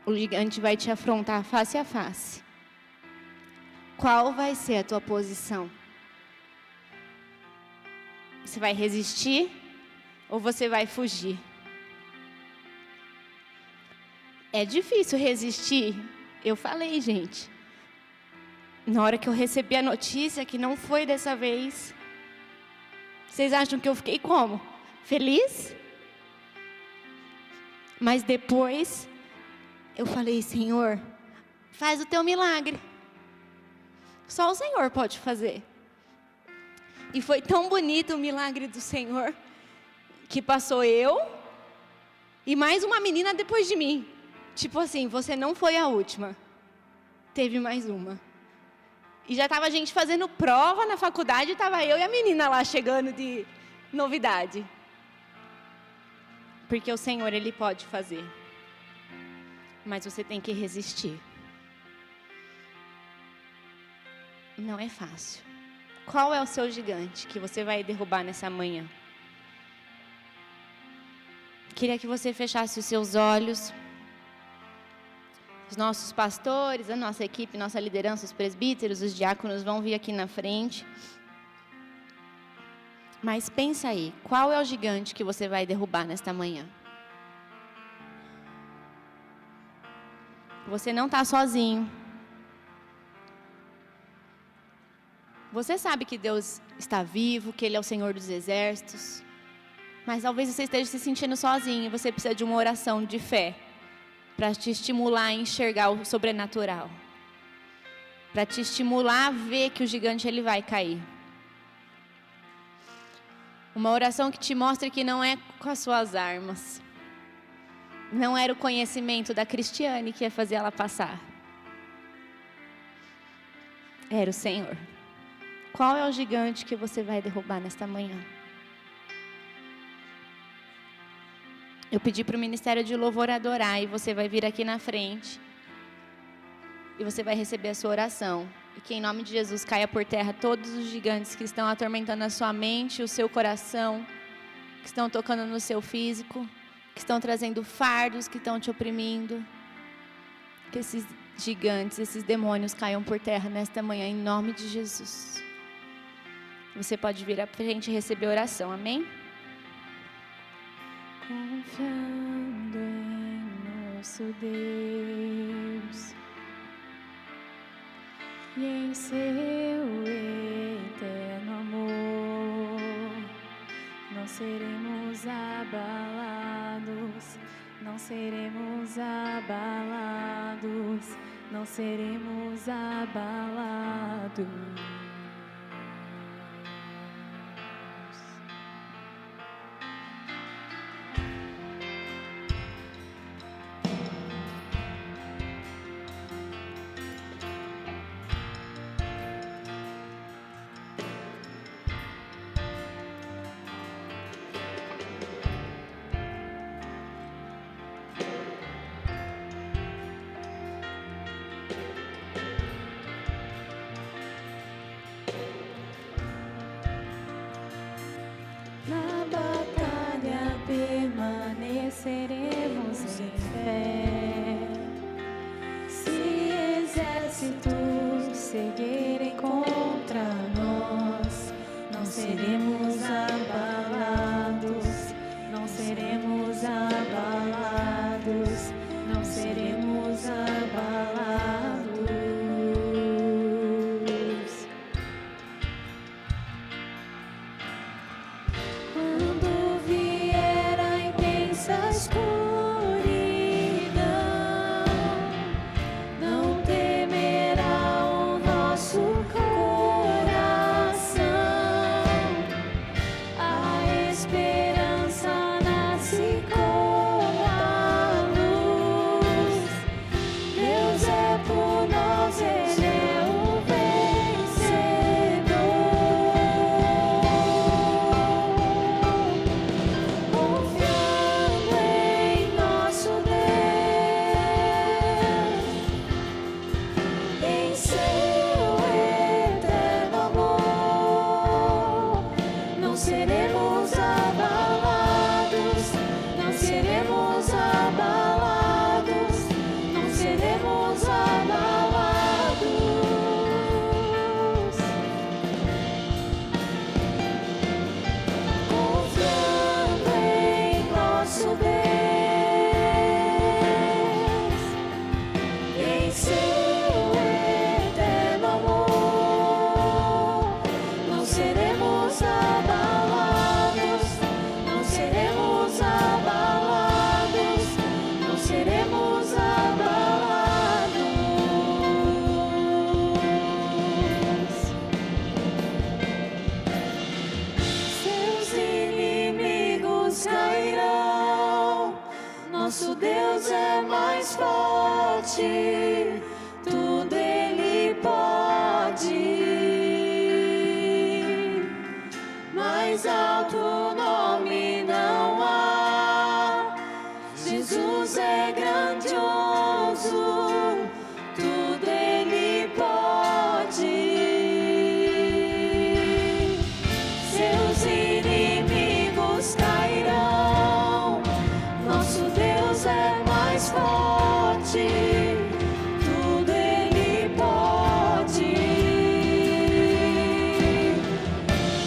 O gigante vai te afrontar face a face. Qual vai ser a tua posição? Você vai resistir ou você vai fugir? É difícil resistir. Eu falei, gente. Na hora que eu recebi a notícia que não foi dessa vez, vocês acham que eu fiquei como? Feliz? Mas depois eu falei: Senhor, faz o teu milagre. Só o Senhor pode fazer. E foi tão bonito o milagre do Senhor, que passou eu e mais uma menina depois de mim. Tipo assim, você não foi a última. Teve mais uma. E já estava a gente fazendo prova na faculdade, estava eu e a menina lá chegando de novidade. Porque o Senhor, Ele pode fazer. Mas você tem que resistir. Não é fácil. Qual é o seu gigante que você vai derrubar nessa manhã? Queria que você fechasse os seus olhos. Os nossos pastores, a nossa equipe, nossa liderança, os presbíteros, os diáconos vão vir aqui na frente. Mas pensa aí, qual é o gigante que você vai derrubar nesta manhã? Você não está sozinho. Você sabe que Deus está vivo, que Ele é o Senhor dos exércitos. Mas talvez você esteja se sentindo sozinho e você precisa de uma oração de fé para te estimular a enxergar o sobrenatural. Para te estimular a ver que o gigante ele vai cair. Uma oração que te mostra que não é com as suas armas. Não era o conhecimento da Cristiane que ia fazer ela passar. Era o Senhor. Qual é o gigante que você vai derrubar nesta manhã? Eu pedi para o Ministério de Louvor adorar e você vai vir aqui na frente. E você vai receber a sua oração. E que em nome de Jesus caia por terra todos os gigantes que estão atormentando a sua mente, o seu coração, que estão tocando no seu físico, que estão trazendo fardos, que estão te oprimindo. Que esses gigantes, esses demônios caiam por terra nesta manhã, em nome de Jesus. Você pode vir à frente e receber oração, amém? Confiando em nosso Deus e em seu eterno amor, não seremos abalados, não seremos abalados, não seremos abalados. Nosso Deus é mais forte, tudo Ele pode. Mais alto nome não há. Jesus é grandioso, tudo Ele pode. Seus inimigos cairão. Nosso Deus é mais forte, tudo Ele pode.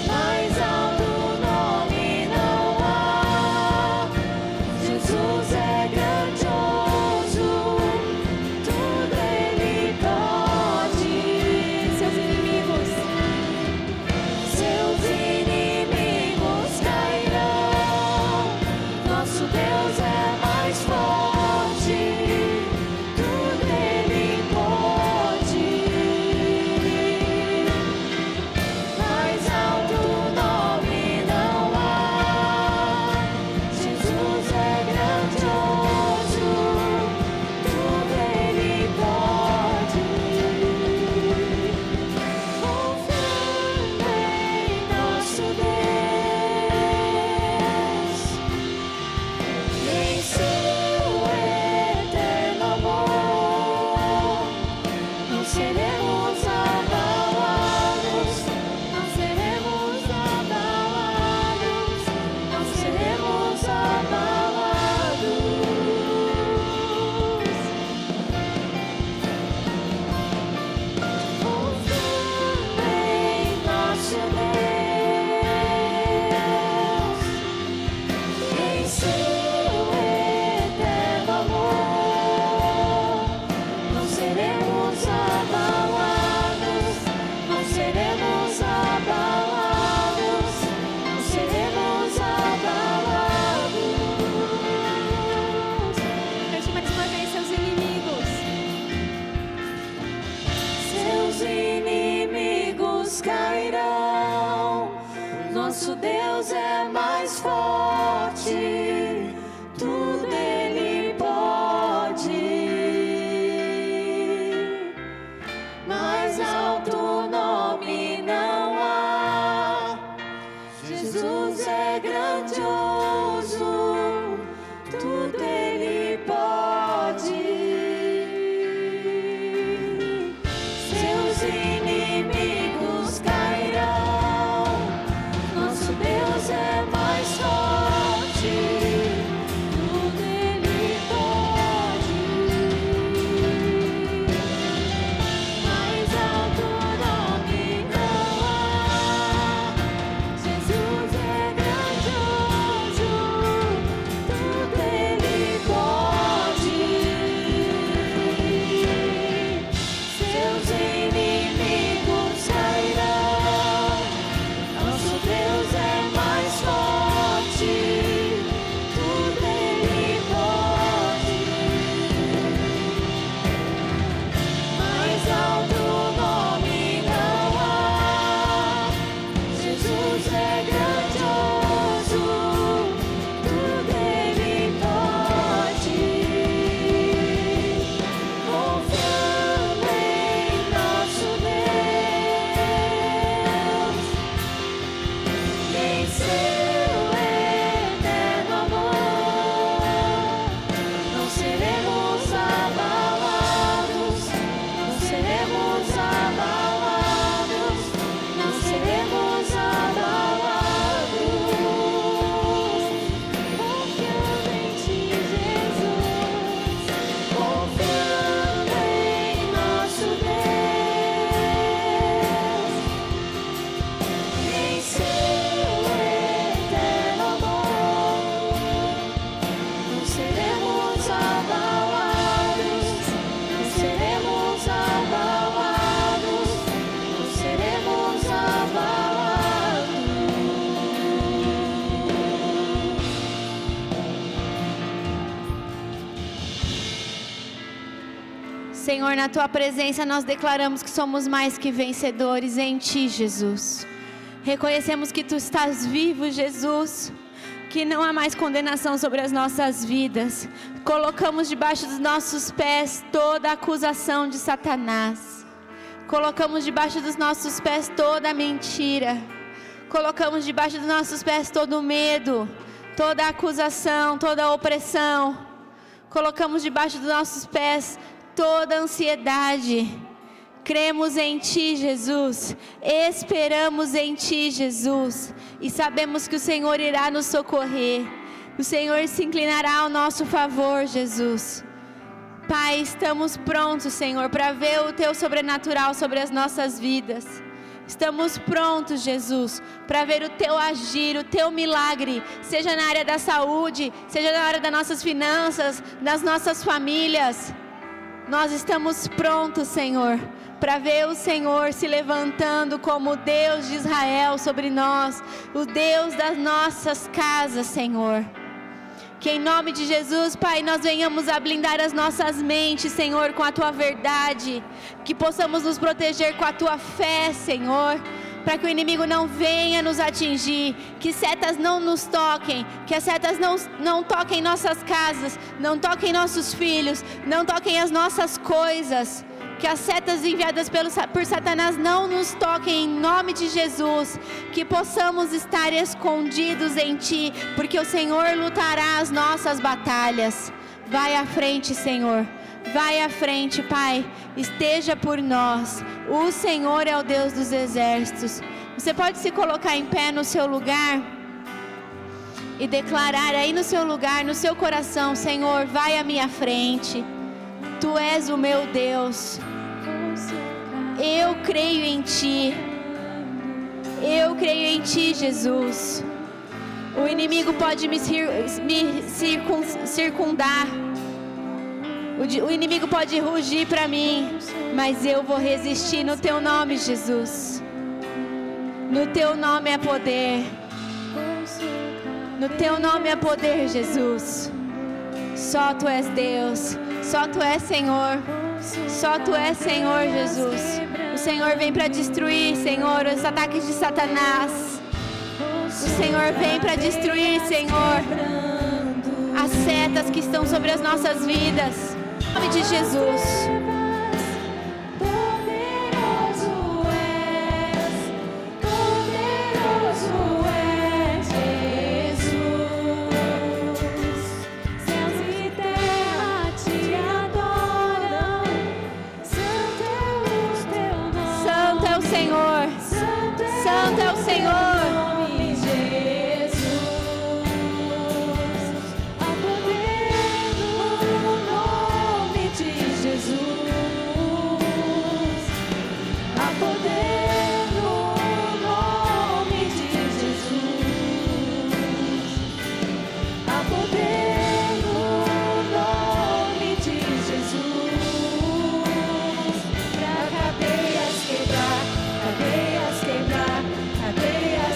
Mais alto nome não há. Jesus é grandioso, tudo Ele pode. Seus inimigos cairão. Nosso Deus é mais forte, tudo Ele pode. Mais alto nome não há. Jesus é grandioso, tudo Ele pode. Confiando em nosso Deus, em seu eterno amor, não seremos abalados, não seremos abalados, não seremos abalados. Confiando em nosso Deus, em seu eterno amor, não seremos abalados, não seremos abalados, não seremos abalados. Cante mais uma vez, seus inimigos. Seus inimigos cairão. Nosso Deus é mais forte, tudo Ele pode. Mais alto nome não há. Jesus é grandioso, tudo Ele pode. Seus inimigos cairão. Nosso Deus é mais forte, tudo Ele pode. Mais alto nome não há. Jesus é grandioso, tudo Ele pode. Seus inimigos cairão. Nosso Deus é mais forte, tudo Ele pode. Mais alto nome não há. Jesus é grandioso, tudo Ele pode. Confiando em nosso Deus, em seu eterno amor, não seremos abalados, não seremos abalados, não seremos abalados. Confiando em Ti, Jesus, confiando em nosso Deus, em seu eterno amor, não seremos abalados, não seremos abalados, não seremos abalados. Senhor, na Tua presença nós declaramos que somos mais que vencedores em Ti, Jesus. Reconhecemos que Tu estás vivo, Jesus. que não há mais condenação sobre as nossas vidas. Colocamos debaixo dos nossos pés toda a acusação de Satanás. Colocamos debaixo dos nossos pés toda a mentira. Colocamos debaixo dos nossos pés todo o medo, toda a acusação, toda a opressão. Colocamos debaixo dos nossos pés toda a ansiedade. Cremos em Ti, Jesus. Esperamos em Ti, Jesus. E sabemos que o Senhor irá nos socorrer. O Senhor se inclinará ao nosso favor, Jesus. Pai, estamos prontos, Senhor, para ver o Teu sobrenatural sobre as nossas vidas. Estamos prontos, Jesus, para ver o Teu agir, o Teu milagre, seja na área da saúde, seja na área das nossas finanças, das nossas famílias. Nós estamos prontos, Senhor, para ver o Senhor se levantando como o Deus de Israel sobre nós, o Deus das nossas casas, Senhor. Que em nome de Jesus, Pai, nós venhamos a blindar as nossas mentes, Senhor, com a Tua verdade. Que possamos nos proteger com a Tua fé, Senhor, para que o inimigo não venha nos atingir. Que setas não nos toquem, que as setas não toquem nossas casas, não toquem nossos filhos, não toquem as nossas coisas. Que as setas enviadas por Satanás não nos toquem, em nome de Jesus. Que possamos estar escondidos em Ti, porque o Senhor lutará as nossas batalhas. Vai à frente, Senhor. Vai à frente, Pai. Esteja por nós. O Senhor é o Deus dos exércitos. Você pode se colocar em pé no seu lugar e declarar aí no seu lugar, no seu coração: Senhor, vai à minha frente. Tu és o meu Deus. Eu creio em Ti. Eu creio em Ti, Jesus. O inimigo pode me circundar. O inimigo pode rugir para mim, mas eu vou resistir no Teu nome, Jesus. No Teu nome é poder. No Teu nome é poder, Jesus. Só Tu és Deus. Só Tu és Senhor. Só Tu és Senhor, Jesus. O Senhor vem para destruir, Senhor, os ataques de Satanás. O Senhor vem para destruir, Senhor, as setas que estão sobre as nossas vidas. Em nome de Jesus. Santo é o Senhor. Cadeias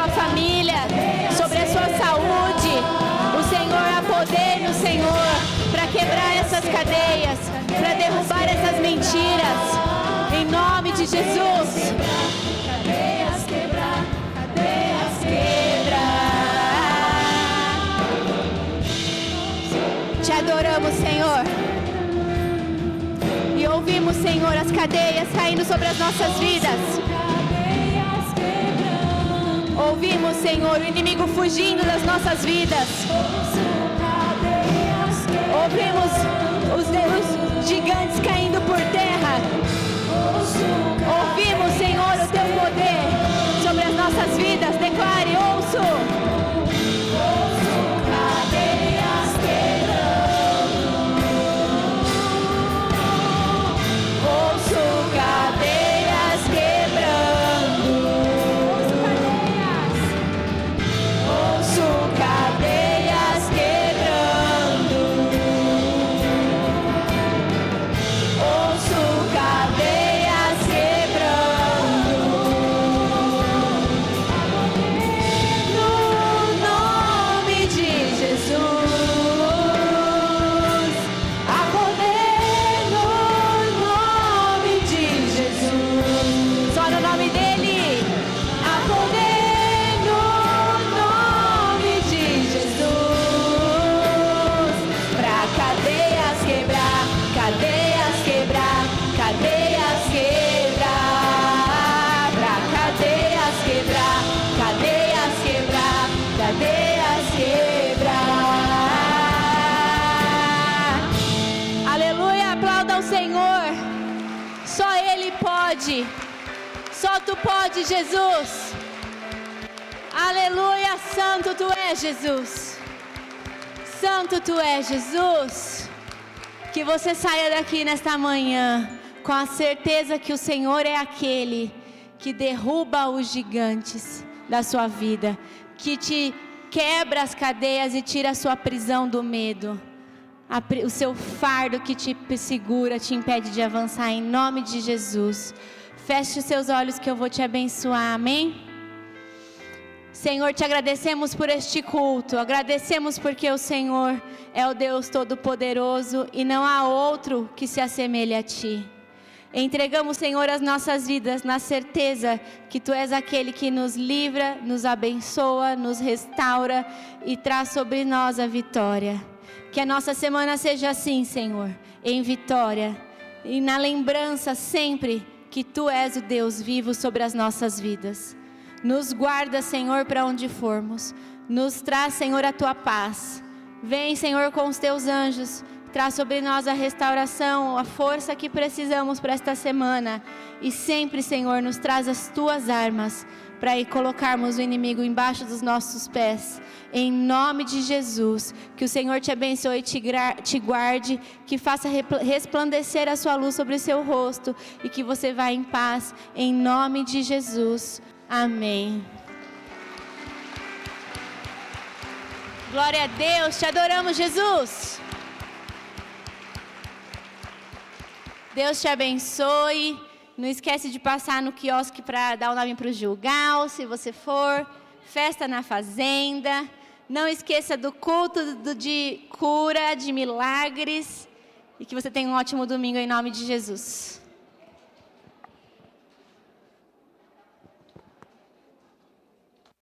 sua família, sobre a sua saúde. O Senhor, há poder no Senhor para quebrar essas cadeias, para derrubar essas mentiras. Em nome de Jesus. Cadeias quebrar, cadeias quebrar. Te adoramos, Senhor. E ouvimos, Senhor, as cadeias caindo sobre as nossas vidas. Ouvimos, Senhor, o inimigo fugindo das nossas vidas. Ouvimos os gigantes caindo por terra. Ouvimos, Senhor, o teu poder sobre as nossas vidas. Declare, ouço. Só tu pode, Jesus. Aleluia, santo tu és, Jesus. Santo tu és, Jesus. Que você saia daqui nesta manhã com a certeza que o Senhor é aquele que derruba os gigantes da sua vida, que te quebra as cadeias e tira a sua prisão do medo. O seu fardo que te segura, te impede de avançar, em nome de Jesus. Feche os seus olhos que eu vou te abençoar, amém? Senhor, te agradecemos por este culto, agradecemos porque o Senhor é o Deus Todo-Poderoso e não há outro que se assemelhe a Ti. Entregamos, Senhor, as nossas vidas na certeza que Tu és aquele que nos livra, nos abençoa, nos restaura e traz sobre nós a vitória. Que a nossa semana seja assim, Senhor, em vitória e na lembrança sempre que Tu és o Deus vivo sobre as nossas vidas. Nos guarda, Senhor, para onde formos. Nos traz, Senhor, a Tua paz. Vem, Senhor, com os Teus anjos. Traz sobre nós a restauração, a força que precisamos para esta semana. E sempre, Senhor, nos traz as Tuas armas para ir colocarmos o inimigo embaixo dos nossos pés. Em nome de Jesus, que o Senhor te abençoe e te guarde, que faça resplandecer a sua luz sobre o seu rosto e que você vá em paz, em nome de Jesus. Amém. Glória a Deus, te adoramos, Jesus. Deus te abençoe. Não esquece de passar no quiosque para dar o nome para o Gilgal, se você for. Festa na fazenda. Não esqueça do culto de cura, de milagres. E que você tenha um ótimo domingo em nome de Jesus.